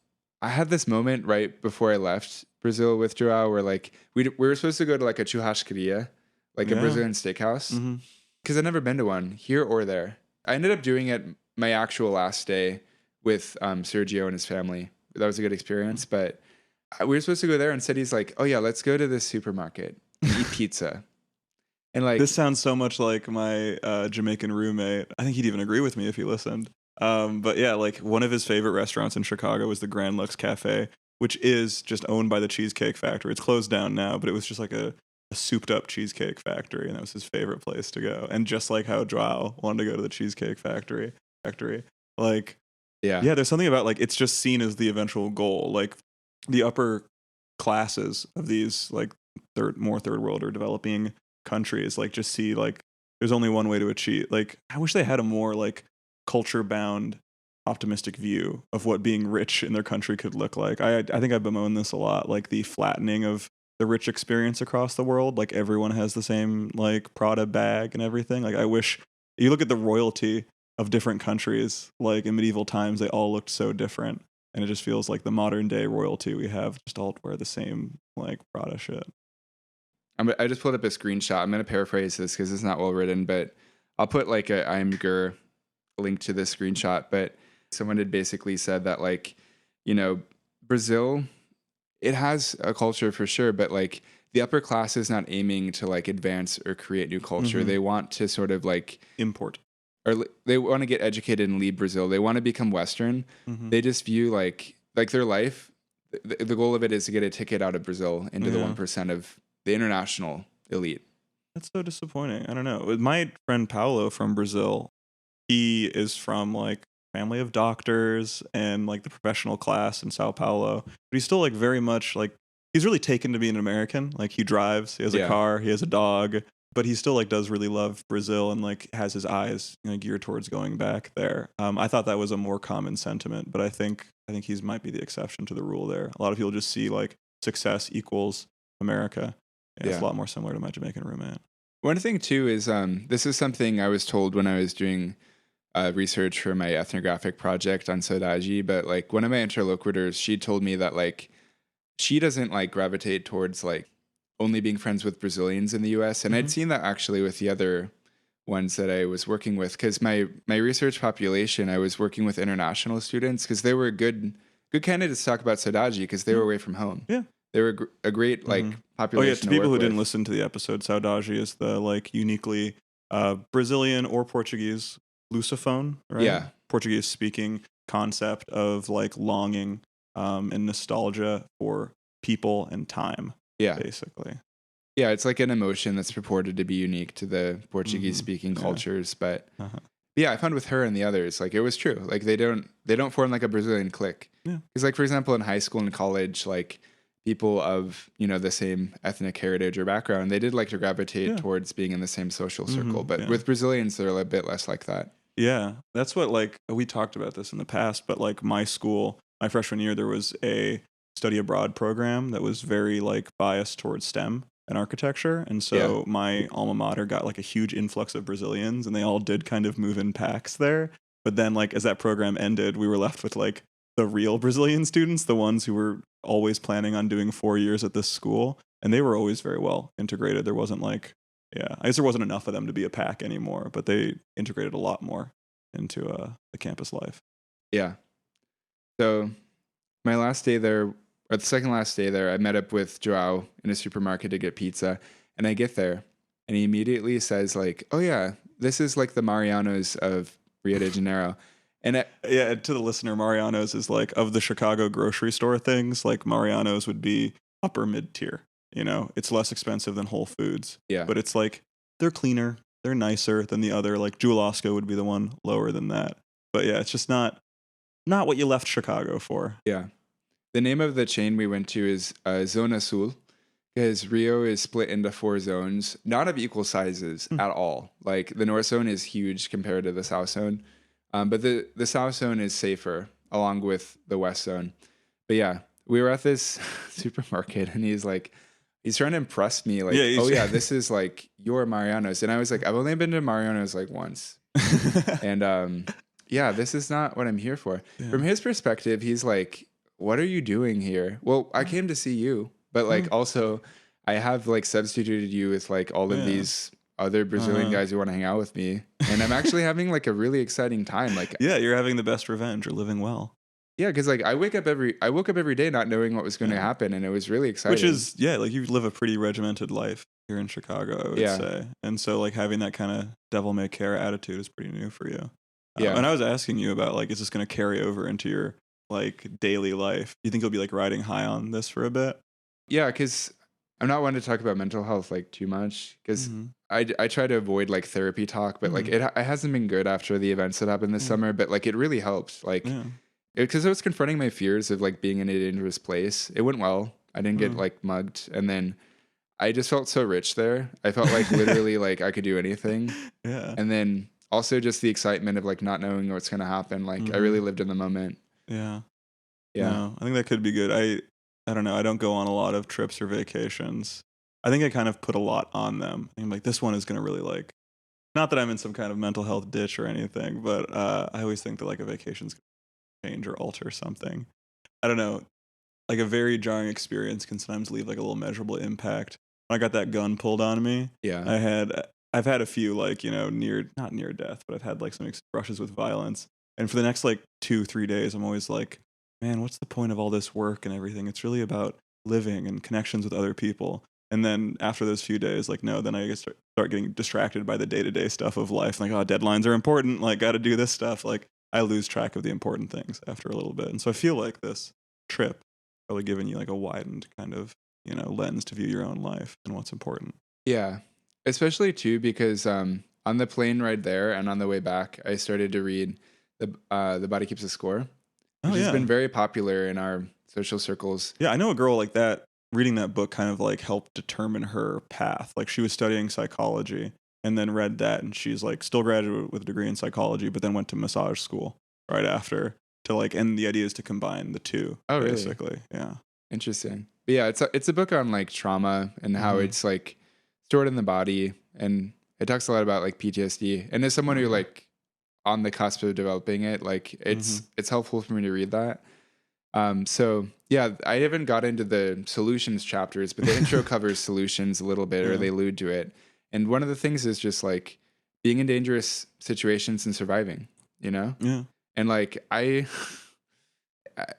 I had this moment right before I left Brazil with Joao where like we were supposed to go to like a churrascaria, like a Yeah. Brazilian steakhouse, hmm because I'd never been to one here or there. I ended up doing it my actual last day with Sergio and his family. That was a good experience, but we were supposed to go there and said he's like, oh yeah, let's go to this supermarket and eat pizza. And This like, sounds so much like my Jamaican roommate. I think he'd even agree with me if he listened. But yeah, like one of his favorite restaurants in Chicago was the Grand Lux Cafe, which is just owned by the Cheesecake Factory. It's closed down now, but it was just like a souped up cheesecake factory, and that was his favorite place to go. And just like how Joao wanted to go to the Cheesecake Factory, like yeah, yeah, there's something about like it's just seen as the eventual goal. Like the upper classes of these like more third world or developing countries like just see like there's only one way to achieve. Like I wish they had a more like culture bound optimistic view of what being rich in their country could look like. I think I've bemoaned this a lot, like the flattening of the rich experience across the world. Like everyone has the same like Prada bag and everything. Like I wish you look at the royalty of different countries, like in medieval times, they all looked so different. And it just feels like the modern day royalty we have just all wear the same like Prada shit. I just pulled up a screenshot. I'm going to paraphrase this because it's not well written, but I'll put like a I'm Gur link to this screenshot. But someone had basically said that like, you know, Brazil, it has a culture for sure, but like the upper class is not aiming to like advance or create new culture. Mm-hmm. They want to sort of like, Import. or they want to get educated and leave Brazil. They want to become Western. Mm-hmm. They just view like their life. The goal of it is to get a ticket out of Brazil into the Yeah. 1% of the international elite. That's so disappointing. I don't know. With my friend Paulo from Brazil, he is from like family of doctors and like the professional class in Sao Paulo. But he's still like very much like he's really taken to being an American. Like he drives, he has a Yeah. car, he has a dog, but he still like does really love Brazil and like has his eyes geared towards going back there. I thought that was a more common sentiment, but I think he's might be the exception to the rule there. A lot of people just see like success equals America. Yeah, it's a Yeah. lot more similar to my Jamaican roommate. One thing too is this is something I was told when I was doing research for my ethnographic project on Sodaji, but like one of my interlocutors, she told me that like she doesn't like gravitate towards like only being friends with Brazilians in the US. And Mm-hmm. I'd seen that actually with the other ones that I was working with because my research population, I was working with international students because they were good candidates to talk about Sodaji because they were away from home. Yeah. They were a great like Mhm. Oh yeah, population to to people work who didn't with. listen to the episode, saudade is the like uniquely Brazilian or Portuguese lusophone, right? Yeah. Portuguese speaking concept of like longing and nostalgia for people and time, Yeah. basically. Yeah, it's like an emotion that's purported to be unique to the Portuguese speaking Yeah. cultures, but Uh-huh. yeah, I found with her and the others, like it was true. Like they don't form like a Brazilian clique. Yeah. Because like for example, in high school and college, like people of the same ethnic heritage or background, they did like to gravitate Yeah. towards being in the same social circle. But Yeah. with Brazilians, they're a bit less like that. Yeah, that's what like we talked about this in the past, but like my school, my freshman year, there was a study abroad program that was very like biased towards STEM and architecture, and so my alma mater got like a huge influx of Brazilians, and they all did kind of move in packs there. But then like as that program ended, we were left with like the real Brazilian students, the ones who were always planning on doing 4 years at this school, and they were always very well integrated. There wasn't like yeah, I guess there wasn't enough of them to be a pack anymore, but they integrated a lot more into the campus life. Yeah. So my last day there, or the second last day there, I met up with Joao in a supermarket to get pizza, and I get there, and he immediately says like, "Oh yeah, this is like the Mariano's of Rio de Janeiro," and Yeah, and to the listener, Mariano's is like of the Chicago grocery store things, like Mariano's would be upper mid tier. You know, it's less expensive than Whole Foods, yeah, but it's like they're cleaner, they're nicer than the other. Like Jewel Osco would be the one lower than that. But yeah, it's just not what you left Chicago for. yeah. The name of the chain we went to is Zona Sul, because Rio is split into 4 zones, not of equal sizes Hmm. at all. Like the North Zone is huge compared to the South Zone, but the South Zone is safer along with the West Zone. But yeah, we were at this supermarket, and he's trying to impress me, like, Yeah, oh yeah, this is like your Mariano's, and I was like, I've only been to Mariano's like once, and yeah, this is not what I'm here for. Yeah. From his perspective, he's like, what are you doing here? Well, I came to see you, but like also I have like substituted you with like all of Yeah. these other Brazilian guys who want to hang out with me, and I'm actually having like a really exciting time. Like, Yeah, you're having the best revenge. You're living well. yeah, because like I woke up every day not knowing what was going to Yeah. happen, and it was really exciting. Which is, yeah, like you live a pretty regimented life here in Chicago, I would Yeah. say. And so, like, having that kind of devil may care attitude is pretty new for you. Yeah. And I was asking you about, like, is this going to carry over into your, like, daily life? Do you think you'll be, like, riding high on this for a bit? Yeah, because I'm not one to talk about mental health like too much, because Mhm. I try to avoid like therapy talk, but like Mhm. it hasn't been good after the events that happened this Mhm. summer, but like it really helped. Like, Yeah. because I was confronting my fears of like being in a dangerous place. It went well. I didn't get Mhm. like mugged, and then I just felt so rich there. I felt like literally like I could do anything, Yeah. and then also just the excitement of like not knowing what's gonna happen. Like I really Mhm. lived in the moment. Yeah. Yeah, No, I think that could be good. I don't know. I don't go on a lot of trips or vacations. I think I kind of put a lot on them. I'm like, this one is going to really like, not that I'm in some kind of mental health ditch or anything, but I always think that like a vacation's going to change or alter something. I don't know. Like a very jarring experience can sometimes leave like a little measurable impact. When I got that gun pulled on me, yeah, I've had a few like, you know, not near death, but I've had like some brushes with violence. And for the next like 2, 3 days, I'm always like, man, what's the point of all this work and everything? It's really about living and connections with other people. And then after those few days, like, no, then I just start getting distracted by the day to day stuff of life. Like, oh, deadlines are important. Like, got to do this stuff. Like, I lose track of the important things after a little bit. And so I feel like this trip probably giving you like a widened kind of, you know, lens to view your own life and what's important. yeah. Especially too because on the plane ride there and on the way back, I started to read the Body Keeps a Score, Oh which has yeah. been very popular in our social circles. Yeah, I know a girl like that. Reading that book kind of like helped determine her path. Like she was studying psychology and then read that, and she's like still graduate with a degree in psychology, but then went to massage school right after to like. And the idea is to combine the two, Oh, really? basically. Yeah. Interesting. But yeah, it's a book on like trauma and how Mhm. it's like stored in the body, and it talks a lot about like PTSD. And as someone who Mhm. like on the cusp of developing it, like Mhm. it's helpful for me to read that. So yeah, I haven't got into the solutions chapters, but the intro covers solutions a little bit, or Yeah. they allude to it. And one of the things is just like being in dangerous situations and surviving, you know? Yeah. And like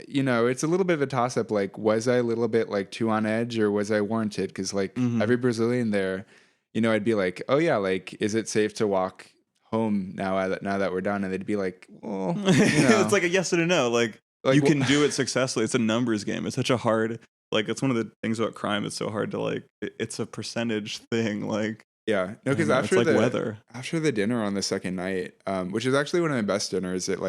you know, it's a little bit of a toss up. Like, was I a little bit like too on edge, or was I warranted? Because like Mhm. every Brazilian there, you know, I'd be like, oh yeah, like, is it safe to walk home now that we're done? And they'd be like, well, you know, It's like a yes and a no. Like like you can do it successfully. It's a numbers game. It's such a hard like it's one of the things about crime. It's so hard to like. It's a percentage thing. Like yeah, no, I don't because know. It's like weather. after the dinner on the second night, which is actually one of my best dinners, it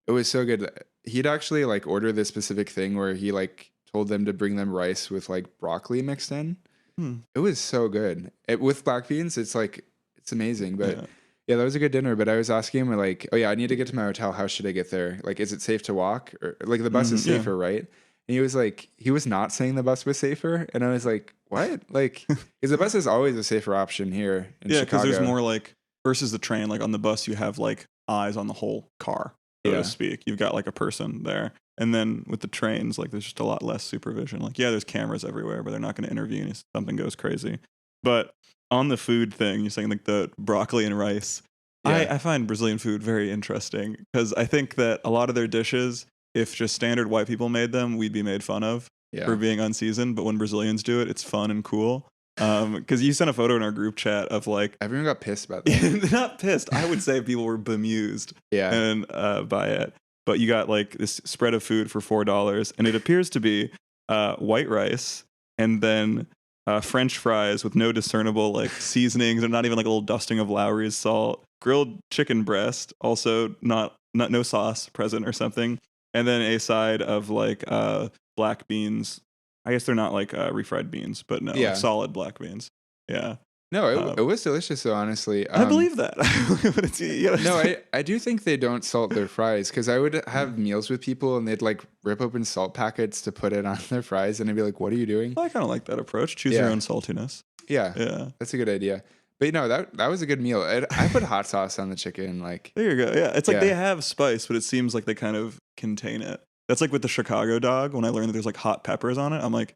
was so good. He'd actually like order this specific thing where he like told them to bring them rice with like broccoli mixed in. Hmm. It was so good. With black beans, it's like it's amazing. But Yeah. yeah, that was a good dinner. But I was asking him like, oh yeah, I need to get to my hotel. How should I get there? Like, is it safe to walk? Or like the bus is Yeah. safer, right? And he was like, he was not saying the bus was safer, and I was like, what? Like, because the bus is always a safer option here in Yeah, because Chicago. there's more like versus the train. Like on the bus, you have like eyes on the whole car, so Yeah. to speak. You've got like a person there, and then with the trains, like there's just a lot less supervision. Like yeah, there's cameras everywhere, but they're not going to intervene if something goes crazy. But on the food thing, you're saying like the broccoli and rice. Yeah. I find Brazilian food very interesting because I think that a lot of their dishes if just standard white people made them, we'd be made fun of for being unseasoned. But when Brazilians do it, it's fun and cool. Because you sent a photo in our group chat of like everyone got pissed about that. Not pissed. I would say people were bemused. And by it. But you got like this spread of food for $4, and it appears to be white rice and then French fries with no discernible like seasonings, or not even like a little dusting of Lowry's salt, grilled chicken breast, also not no sauce present or something, and then a side of like black beans. I guess they're not like refried beans, but no, like solid black beans. Yeah. No, it was delicious though, honestly. I believe that. No, I do think they don't salt their fries, because I would have meals with people and they'd like rip open salt packets to put it on their fries, and I'd be like, "What are you doing?" Well, I kind of like that approach. Choose your own saltiness. Yeah, that's a good idea. But you know, that was a good meal. I put hot sauce on the chicken. Like, there you go. Yeah, it's like they have spice, but it seems like they kind of contain it. That's like with the Chicago dog. When I learned that there's like hot peppers on it, I'm like,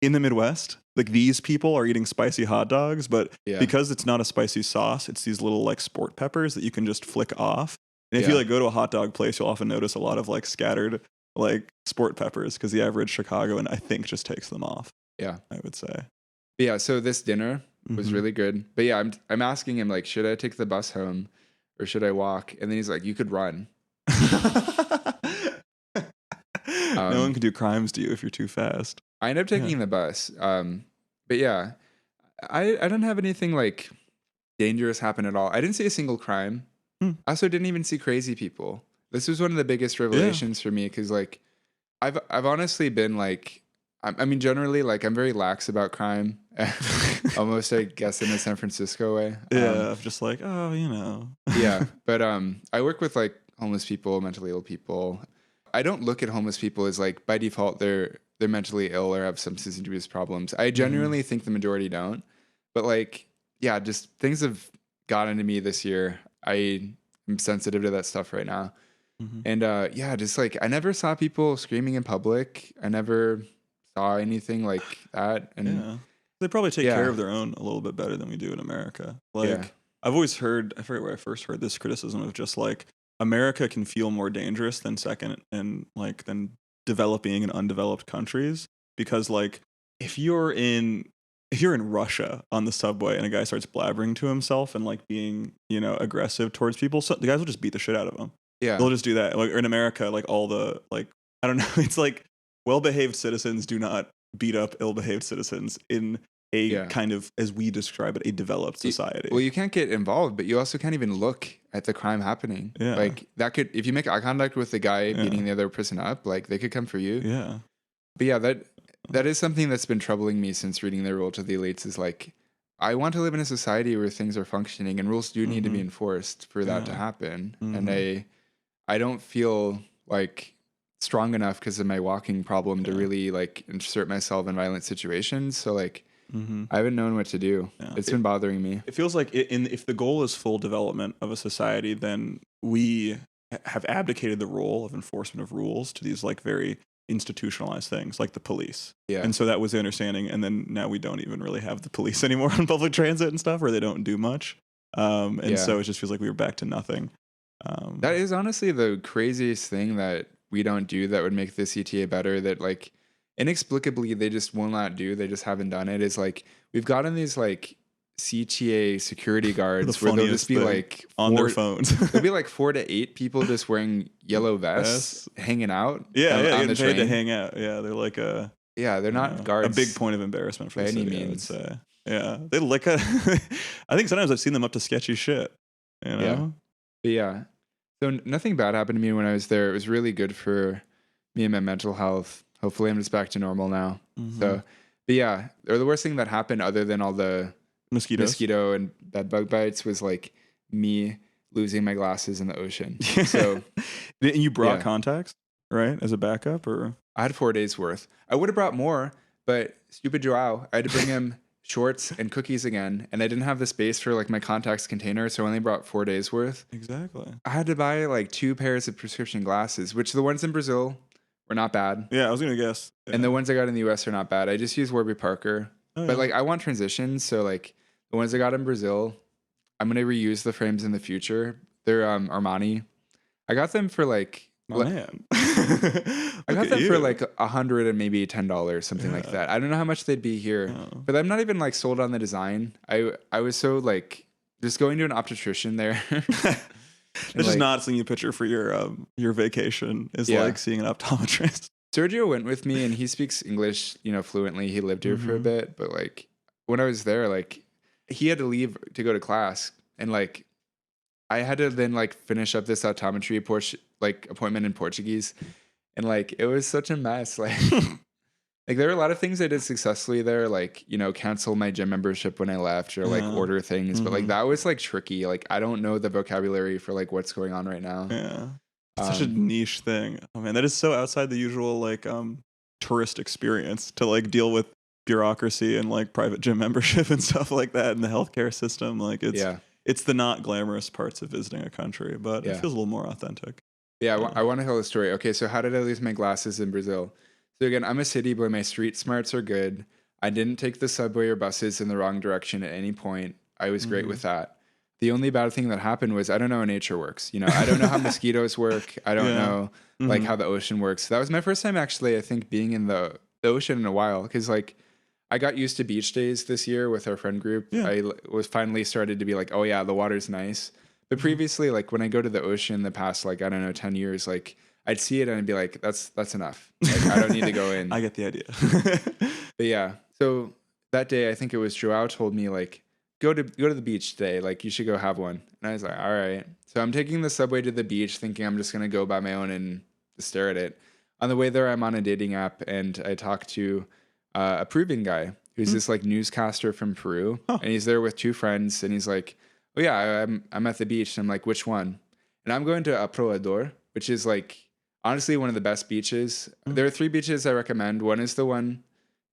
in the Midwest, like these people are eating spicy hot dogs, but because it's not a spicy sauce, it's these little like sport peppers that you can just flick off. And if you like go to a hot dog place, you'll often notice a lot of like scattered like sport peppers, because the average Chicagoan, I think, just takes them off. Yeah, I would say. But yeah, so this dinner was really good. But yeah, I'm asking him like, should I take the bus home or should I walk? And then he's like, you could run. No one can do crimes to you if you're too fast. I ended up taking the bus. But yeah, I don't have anything like dangerous happen at all. I didn't see a single crime. I also didn't even see crazy people. This was one of the biggest revelations for me, because like I've honestly been like, I mean, generally like I'm very lax about crime, almost I guess in a San Francisco way. Just like, oh, you know. Yeah, but I work with like homeless people, mentally ill people. I don't look at homeless people as like by default they're mentally ill or have substance abuse problems. I genuinely think the majority don't. But like, yeah, just things have gotten to me this year. I am sensitive to that stuff right now. And yeah, just like I never saw people screaming in public. I never saw anything like that. And they probably take care of their own a little bit better than we do in America. Like I've always heard, I forget where I first heard this criticism of just like America can feel more dangerous than than developing and undeveloped countries, because like if you're in Russia on the subway and a guy starts blabbering to himself and like being, you know, aggressive towards people, so the guys will just beat the shit out of him. They'll just do that. Like, or in America, like all the like, I don't know, it's like well-behaved citizens do not beat up ill-behaved citizens in a kind of, as we describe it, a developed society. Well, you can't get involved, but you also can't even look at the crime happening. Like that could, if you make eye contact with the guy beating the other person up, like they could come for you. But yeah, that is something that's been troubling me since reading The Rule to the Elites, is like, I want to live in a society where things are functioning and rules do need to be enforced for that to happen. And I don't feel like strong enough because of my walking problem to really like insert myself in violent situations. So like, I haven't known what to do. It's been bothering me. It feels like if the goal is full development of a society, then we have abdicated the role of enforcement of rules to these like very institutionalized things like the police. And so that was the understanding. And then now we don't even really have the police anymore on public transit and stuff, or they don't do much. So it just feels like we were back to nothing. That is honestly the craziest thing that we don't do that would make the CTA better, that like inexplicably they just will not do. They just haven't done it. Is like we've gotten these like CTA security guards where they'll just be like on their phones. There'll be like 4 to 8 people just wearing yellow vests hanging out. On the train to hang out. They're like they're not guards. A big point of embarrassment for by the city, any means. I would say. They look at. I think sometimes I've seen them up to sketchy shit. You know. But yeah. So nothing bad happened to me when I was there. It was really good for me and my mental health. Hopefully I'm just back to normal now. So, but yeah, or the worst thing that happened other than all the mosquito and bed bug bites was like me losing my glasses in the ocean. So you brought contacts, right? As a backup, or? I had 4 days worth. I would have brought more, but stupid Joao, I had to bring him shorts and cookies again, and I didn't have the space for like my contacts container, so I only brought 4 days worth. Exactly. I had to buy like 2 pairs of prescription glasses, which the ones in Brazil were not bad. Yeah, I was gonna guess. And the ones I got in the US are not bad. I just use Warby Parker. But like I want transitions, so like the ones I got in Brazil, I'm gonna reuse the frames in the future. They're Armani. I got them for like man. I got Look at them for you. like $100 and maybe $10, something like Yeah. that. I don't know how much they'd be here, Oh. but I'm not even like sold on the design. I was so like just going to an optician there. That's just like, not something you picture for your vacation is Yeah. like seeing an optometrist. Sergio went with me and he speaks English, fluently. He lived here for a bit, but like when I was there, like he had to leave to go to class and like I had to then like finish up this optometry appointment in Portuguese. And like it was such a mess. Like there were a lot of things I did successfully there, like, cancel my gym membership when I left or like Yeah. order things. But like that was like tricky. Like I don't know the vocabulary for like what's going on right now. Yeah. It's such a niche thing. Oh man, that is so outside the usual like tourist experience to like deal with bureaucracy and like private gym membership and stuff like that in the healthcare system. Like it's the not glamorous parts of visiting a country, but it Yeah. feels a little more authentic. Yeah, I want to tell the story. Okay, so how did I lose my glasses in Brazil? So again, I'm a city boy. My street smarts are good. I didn't take the subway or buses in the wrong direction at any point. I was great with that. The only bad thing that happened was I don't know how nature works. I don't know how mosquitoes work. I don't know like how the ocean works. That was my first time actually, I think, being in the ocean in a while because like I got used to beach days this year with our friend group. Yeah. I was finally started to be like, oh yeah, the water's nice. But previously, like when I go to the ocean the past, like, I don't know, 10 years, like I'd see it and I'd be like, that's enough. Like, I don't need to go in. I get the idea. But yeah, so that day, I think it was Joao told me like, go to the beach today. Like you should go have one. And I was like, all right. So I'm taking the subway to the beach thinking I'm just going to go by my own and stare at it. On the way there, I'm on a dating app and I talked to a Peruvian guy who's this like newscaster from Peru. And he's there with two friends and he's like, oh yeah, I'm at the beach. And I'm like, which one? And I'm going to Aproador, which is like honestly one of the best beaches. There are 3 beaches I recommend. One is the one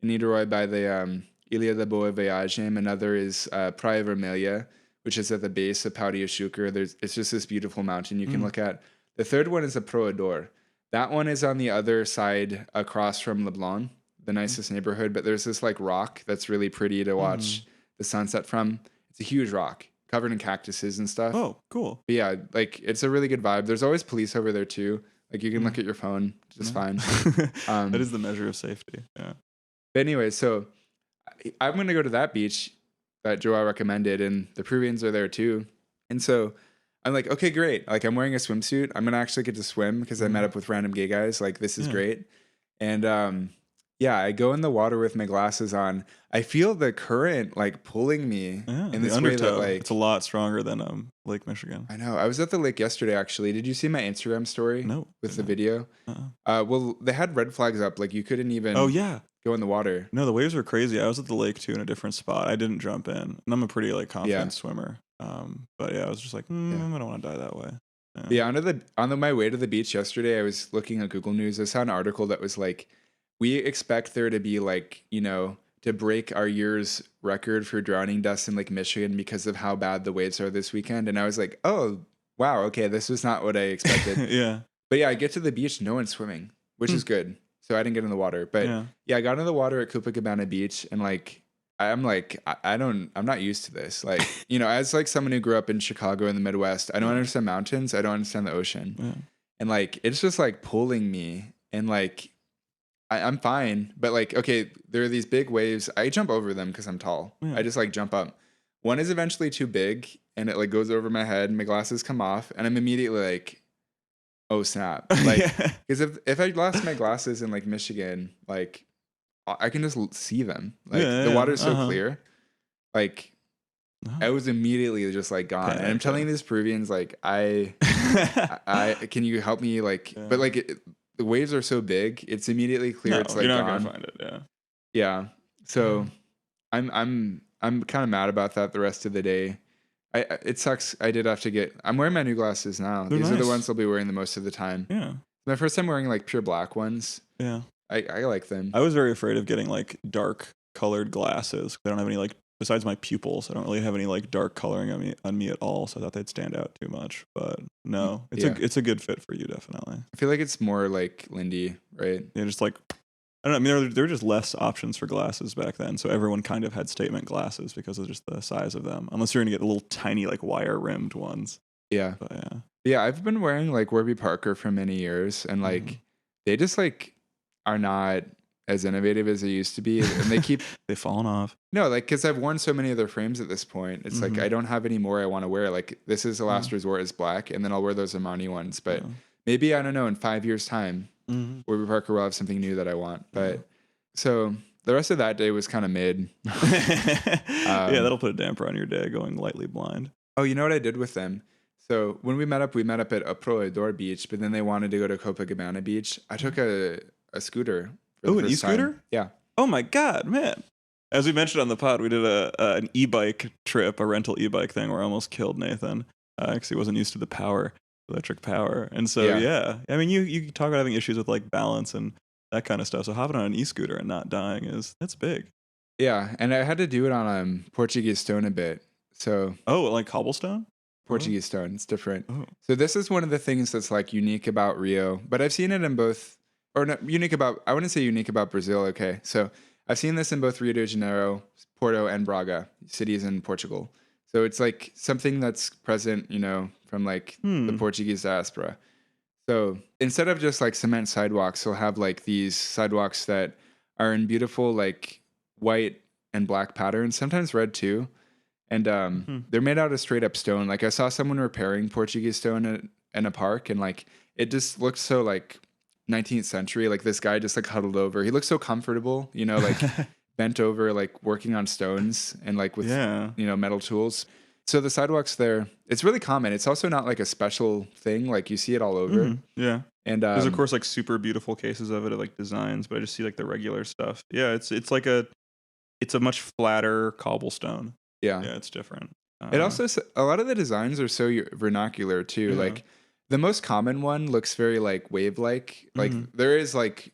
in Niterói by the Ilha da Boa Viagem. Another is Praia Vermelha, which is at the base of Pau de Açúcar. It's just this beautiful mountain you can look at. The third one is Aproador. That one is on the other side across from Leblon, the nicest neighborhood. But there's this like rock that's really pretty to watch the sunset from. It's a huge rock covered in cactuses and stuff. Oh, cool. But yeah, like it's a really good vibe. There's always police over there too. Like you can look at your phone, just fine. That is the measure of safety. Yeah. But anyway, so I'm going to go to that beach that Joao recommended, and the Peruvians are there too. And so I'm like, okay, great. Like I'm wearing a swimsuit. I'm going to actually get to swim because I met up with random gay guys. Like this is great. And yeah, I go in the water with my glasses on. I feel the current like pulling me in this way that like it's a lot stronger than Lake Michigan. I know. I was at the lake yesterday actually. Did you see my Instagram story? No. With the video? Well, they had red flags up. Like you couldn't even go in the water. No, the waves were crazy. I was at the lake too in a different spot. I didn't jump in. And I'm a pretty like confident swimmer. But yeah, I was just like, I don't want to die that way. Yeah, on my way to the beach yesterday, I was looking at Google News. I saw an article that was like, we expect there to be like, to break our year's record for drowning deaths in Lake Michigan because of how bad the waves are this weekend. And I was like, oh, wow, okay, this was not what I expected. Yeah. But yeah, I get to the beach, no one's swimming, which is good. So I didn't get in the water. But yeah, I got in the water at Copacabana Beach and like, I'm like, I'm not used to this. Like, as like someone who grew up in Chicago in the Midwest, I don't understand mountains. I don't understand the ocean. Yeah. And like, it's just like pulling me and like, I'm fine. But like, okay, there are these big waves. I jump over them because I'm tall. I just like jump up. One is eventually too big and it like goes over my head and my glasses come off and I'm immediately like, oh snap. Like, because if I lost my glasses in like Michigan, like I can just see them. Like the water's so clear. Like I was immediately just like gone. And I'm telling these Peruvians, like, I can you help me? Like, but like the waves are so big, it's immediately clear. It's like you're not gone. gonna find it. Yeah. Yeah. So I'm kind of mad about that the rest of the day. It sucks. I'm wearing my new glasses now. These are the ones I'll be wearing the most of the time. Yeah. My first time wearing like pure black ones. Yeah. I like them. I was very afraid of getting like dark colored glasses. I don't have any like, besides my pupils, I don't really have any like dark coloring on me at all. So I thought they'd stand out too much. But no, it's a good fit for you, definitely. I feel like it's more like Lindy, right? Yeah, just like, I don't know. I mean, there were just less options for glasses back then. So everyone kind of had statement glasses because of just the size of them. Unless you're going to get the little tiny like wire rimmed ones. Yeah. But yeah. Yeah, I've been wearing like Warby Parker for many years and like they just like are not as innovative as they used to be, and they keep They've fallen off. no, like because I've worn so many of their frames at this point. It's like I don't have any more I want to wear. Like this is the last resort is black, and then I'll wear those Armani ones. But maybe I don't know in 5 years time, Warby Parker will have something new that I want. But so the rest of that day was kind of mid. Yeah, that'll put a damper on your day going lightly blind. Oh, you know what I did with them? So when we met up at Aproedor Beach, but then they wanted to go to Copacabana Beach. I took a scooter. Oh, an e-scooter? Yeah. Oh my God, man. As we mentioned on the pod, we did an e-bike trip, a rental e-bike thing where I almost killed Nathan because he wasn't used to the power, electric power. And so, yeah. I mean, you talk about having issues with like balance and that kind of stuff. So hopping on an e-scooter and not dying that's big. Yeah, and I had to do it on Portuguese stone a bit. So like cobblestone? Portuguese stone, it's different. Oh. So this is one of the things that's like unique about Rio, but I've seen it in both, or not unique about, I wouldn't say unique about Brazil. Okay, so I've seen this in both Rio de Janeiro, Porto, and Braga, cities in Portugal. So it's like something that's present, from like the Portuguese diaspora. So instead of just like cement sidewalks, they'll have like these sidewalks that are in beautiful like white and black patterns, sometimes red too. And they're made out of straight up stone. Like I saw someone repairing Portuguese stone in a park, and like it just looked so like 19th century. Like this guy just like huddled over. He looked so comfortable, like bent over, like working on stones and like with metal tools. So the sidewalks there, it's really common. It's also not like a special thing. Like you see it all over. Yeah. And there's of course like super beautiful cases of it at like designs, but I just see like the regular stuff. Yeah, it's like it's a much flatter cobblestone. Yeah, it's different. It also, a lot of the designs are so vernacular too. Yeah. Like the most common one looks very like wave-like. Like there is like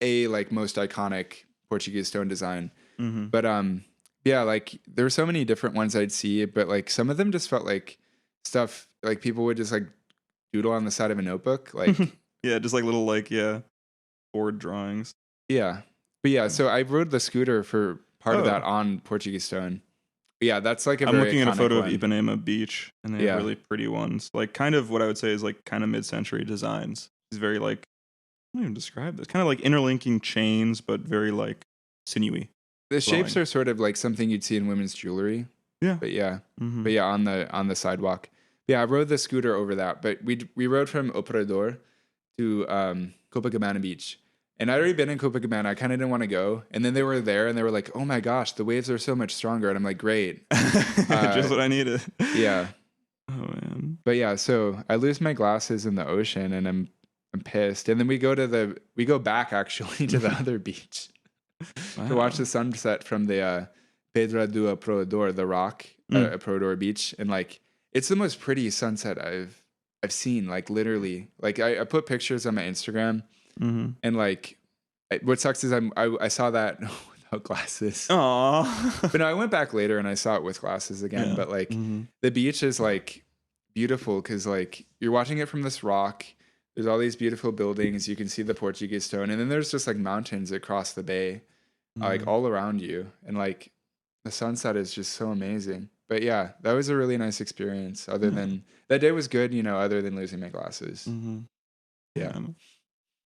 a like most iconic Portuguese stone design, but yeah, like there were so many different ones I'd see, but like some of them just felt like stuff like people would just like doodle on the side of a notebook, like yeah, just like little like board drawings. Yeah, but yeah, so I rode the scooter for part of that on Portuguese stone. Yeah, that's like I'm looking at a photo of Ipanema Beach, and they have really pretty ones. Like kind of what I would say is like kind of mid-century designs. It's very like, I don't even describe this. Kind of like interlinking chains, but very like sinewy. The shapes are sort of like something you'd see in women's jewelry. Yeah. But yeah, but yeah, on the sidewalk. Yeah, I rode the scooter over that, but we rode from Operador to Copacabana Beach. And I'd already been in Copacabana. I kind of didn't want to go. And then they were there and they were like, oh my gosh, the waves are so much stronger. And I'm like, great. Just what I needed. Yeah. Oh, man. But yeah, so I lose my glasses in the ocean and I'm pissed. And then we go back actually to the other beach to watch the sunset from the Pedra do Aproador, the rock, Aproador Beach. And like, it's the most pretty sunset I've seen, like literally. Like I put pictures on my Instagram. And like, what sucks is I saw that without glasses. Aww. But no, I went back later and I saw it with glasses again. Yeah. But like, the beach is like beautiful because like you're watching it from this rock. There's all these beautiful buildings. You can see the Portuguese stone, and then there's just like mountains across the bay, like all around you, and like the sunset is just so amazing. But yeah, that was a really nice experience. Other than that day was good, other than losing my glasses. Yeah. Right.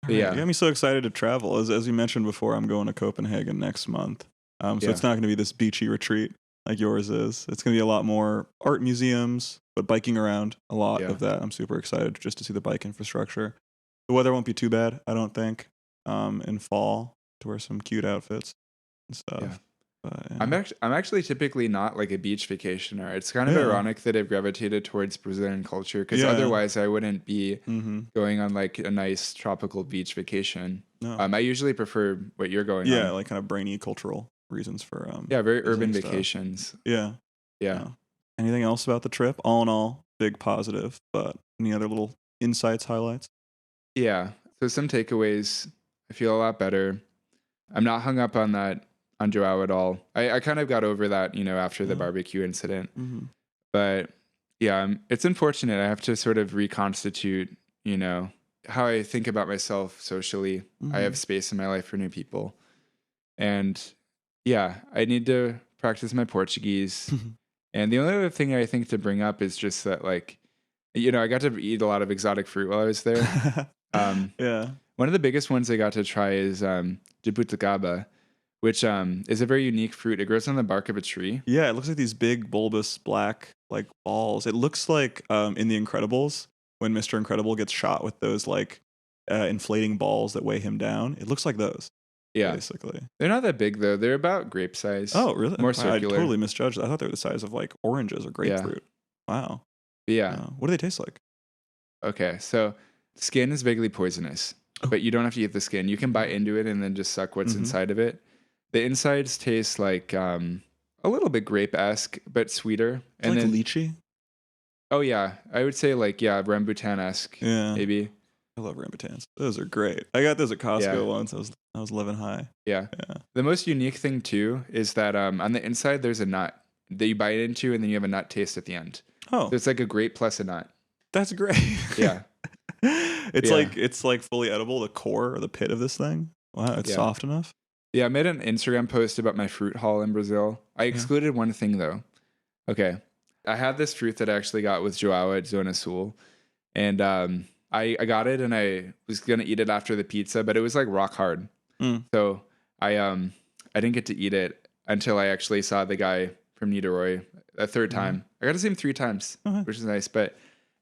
Yeah, you got me so excited to travel. As you mentioned before, I'm going to Copenhagen next month. So it's not going to be this beachy retreat like yours is. It's going to be a lot more art museums, but biking around, a lot of that. I'm super excited just to see the bike infrastructure. The weather won't be too bad, I don't think, in fall to wear some cute outfits and stuff. Yeah. But, I'm actually typically not like a beach vacationer. It's kind of ironic that I've gravitated towards Brazilian culture because otherwise I wouldn't be going on like a nice tropical beach vacation. No. I usually prefer what you're going on. Yeah, like kind of brainy cultural reasons for very urban vacations. Yeah. Anything else about the trip? All in all, big positive, but any other little insights, highlights? Yeah. So some takeaways. I feel a lot better. I'm not hung up on Joao at all. I kind of got over that, after the barbecue incident. But yeah, it's unfortunate. I have to sort of reconstitute, how I think about myself socially. I have space in my life for new people. And yeah, I need to practice my Portuguese. And the only other thing I think to bring up is just that, like, I got to eat a lot of exotic fruit while I was there. One of the biggest ones I got to try is Jabuticaba, which is a very unique fruit. It grows on the bark of a tree. Yeah, it looks like these big bulbous black like balls. It looks like in The Incredibles when Mr. Incredible gets shot with those like inflating balls that weigh him down. It looks like those, Yeah. basically. They're not that big though. They're about grape size. Oh, really? More Wow, circular. I totally misjudged. I thought they were the size of like oranges or grapefruit. Wow. Yeah. What do they taste like? Okay, so skin is vaguely poisonous, but you don't have to eat the skin. You can bite into it and then just suck what's inside of it. The insides taste like a little bit grape-esque, but sweeter. And like then lychee? Oh yeah, I would say like rambutan-esque. Yeah. Maybe. I love rambutans. Those are great. I got those at Costco once. I was living high. Yeah. The most unique thing too is that on the inside there's a nut that you bite into, and then you have a nut taste at the end. Oh, so it's like a grape plus a nut. That's great. Yeah. It's like fully edible. The core or the pit of this thing. Wow, it's soft enough. Yeah, I made an Instagram post about my fruit haul in Brazil. I excluded one thing though. Okay. I had this fruit that I actually got with Joao at Zona Sul. And I got it and I was going to eat it after the pizza, but it was like rock hard. So I didn't get to eat it until I actually saw the guy from Niederoy a third time. I got to see him 3 times, which is nice. But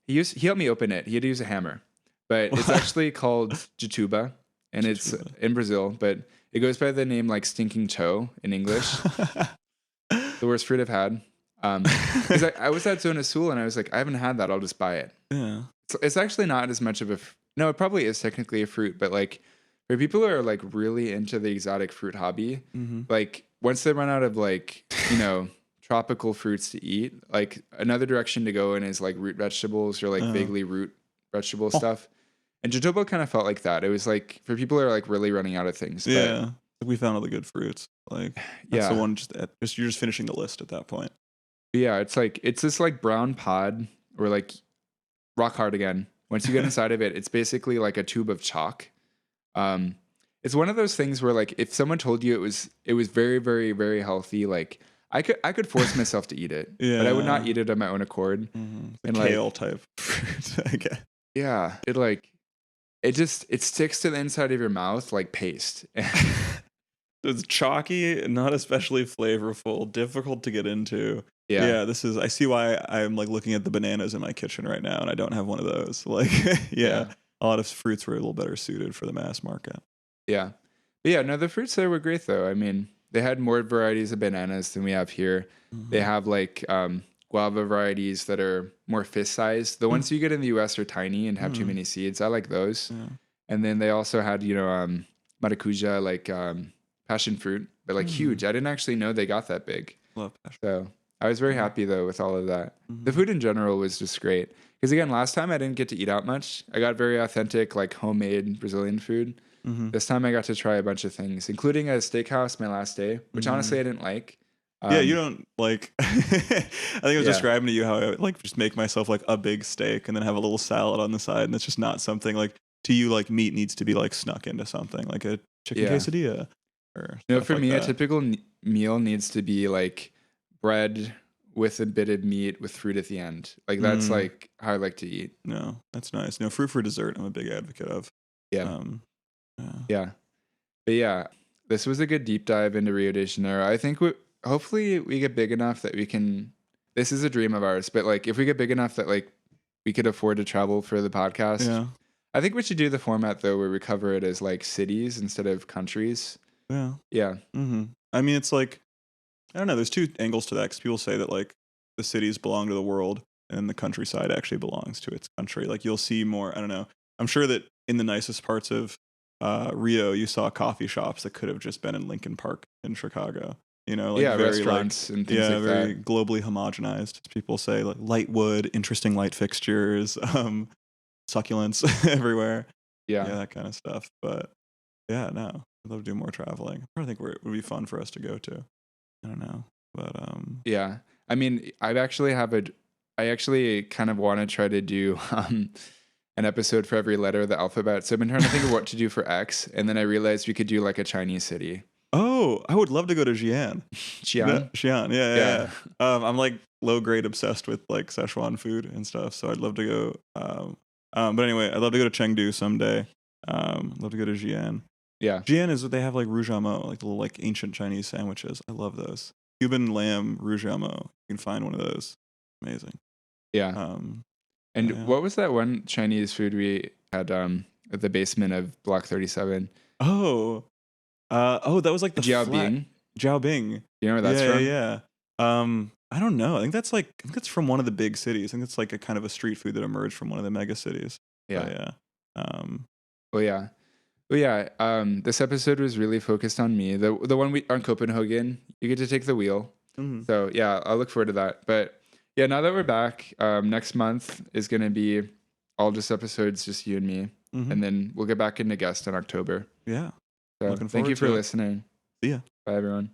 he helped me open it. He had to use a hammer. But it's actually called Jatuba, and it's in Brazil, but it goes by the name like stinking toe in English. The worst fruit I've had. Because I was at Zona Sul and I was like, I haven't had that. I'll just buy it. Yeah. It's actually not as much of a... No, it probably is technically a fruit, but like for people who are like really into the exotic fruit hobby, like once they run out of like, tropical fruits to eat, like another direction to go in is like root vegetables or like vaguely root vegetable stuff. And Jatoba kind of felt like that. It was like for people who are like really running out of things. Yeah. We found all the good fruits. Like that's the one you're just finishing the list at that point. Yeah, it's this like brown pod or like rock hard again. Once you get inside of it, it's basically like a tube of chalk. It's one of those things where like if someone told you it was very, very, very healthy, like I could force myself to eat it. But I would not eat it on my own accord. And kale type fruit, I guess. Yeah. It sticks to the inside of your mouth like paste. It's chalky, not especially flavorful, difficult to get into. Yeah, I see why I'm like looking at the bananas in my kitchen right now and I don't have one of those. Like, a lot of fruits were a little better suited for the mass market. Yeah. But yeah, no, the fruits there were great though. I mean, they had more varieties of bananas than we have here. They have like guava varieties that are more fist sized. The ones you get in the US are tiny and have too many seeds. I like those. And then they also had, maracuja, like passion fruit, but like huge. I didn't actually know they got that big. Love passion. So I was very happy though with all of that. The food in general was just great. Because again, last time I didn't get to eat out much. I got very authentic, like homemade Brazilian food. This time I got to try a bunch of things, including a steakhouse my last day, which honestly I didn't like. You don't like. I think I was describing to you how I would, like just make myself like a big steak and then have a little salad on the side, and that's just not something like to you. Like meat needs to be like snuck into something, like a chicken quesadilla. Or for me, that. A typical meal needs to be like bread with a bit of meat with fruit at the end. Like that's like how I like to eat. No, that's nice. No, fruit for dessert. I'm a big advocate of. Yeah. But yeah, this was a good deep dive into Rio de Janeiro. I think hopefully we get big enough that we can. This is a dream of ours, but like if we get big enough that like we could afford to travel for the podcast. Yeah. I think we should do the format though where we cover it as like cities instead of countries. Yeah. Yeah. I mean, it's like I don't know. There's 2 angles to that because people say that like the cities belong to the world and the countryside actually belongs to its country. Like you'll see more. I don't know. I'm sure that in the nicest parts of Rio, you saw coffee shops that could have just been in Lincoln Park in Chicago. Like very, restaurants and things like very that. Globally homogenized. As people say, like light wood, interesting light fixtures, succulents everywhere. Yeah, that kind of stuff. But yeah, no, I'd love to do more traveling. I think it would be fun for us to go to. I don't know, but yeah. I mean, I actually kind of want to try to do an episode for every letter of the alphabet. So I've been trying to think of what to do for X, and then I realized we could do like a Chinese city. Oh, I would love to go to Xi'an. Xi'an, yeah. I'm like low grade obsessed with like Szechuan food and stuff, so I'd love to go. But anyway, I'd love to go to Chengdu someday. Love to go to Xi'an. Yeah. Xi'an is what they have like rouge amo, like the little like ancient Chinese sandwiches. I love those. Cuban lamb rouge amo. You can find one of those. Amazing. Yeah. And Yeah. what was that one Chinese food we had at the basement of Block 37? That was like the Jiao flat Bing. Jiao Bing. You know where that's Yeah, from? yeah. I don't know. I think that's from one of the big cities. I think it's like a kind of a street food that emerged from one of the mega cities. Yeah. But yeah. Well, yeah. Well, yeah. This episode was really focused on me. The one we on Copenhagen, you get to take the wheel. Mhm. So yeah, I'll look forward to that. But yeah, now that we're back, next month is gonna be all just episodes, just you and me, and then we'll get back into guest in October. Yeah. So Looking thank you forward for to it. listening. See ya. Bye, everyone.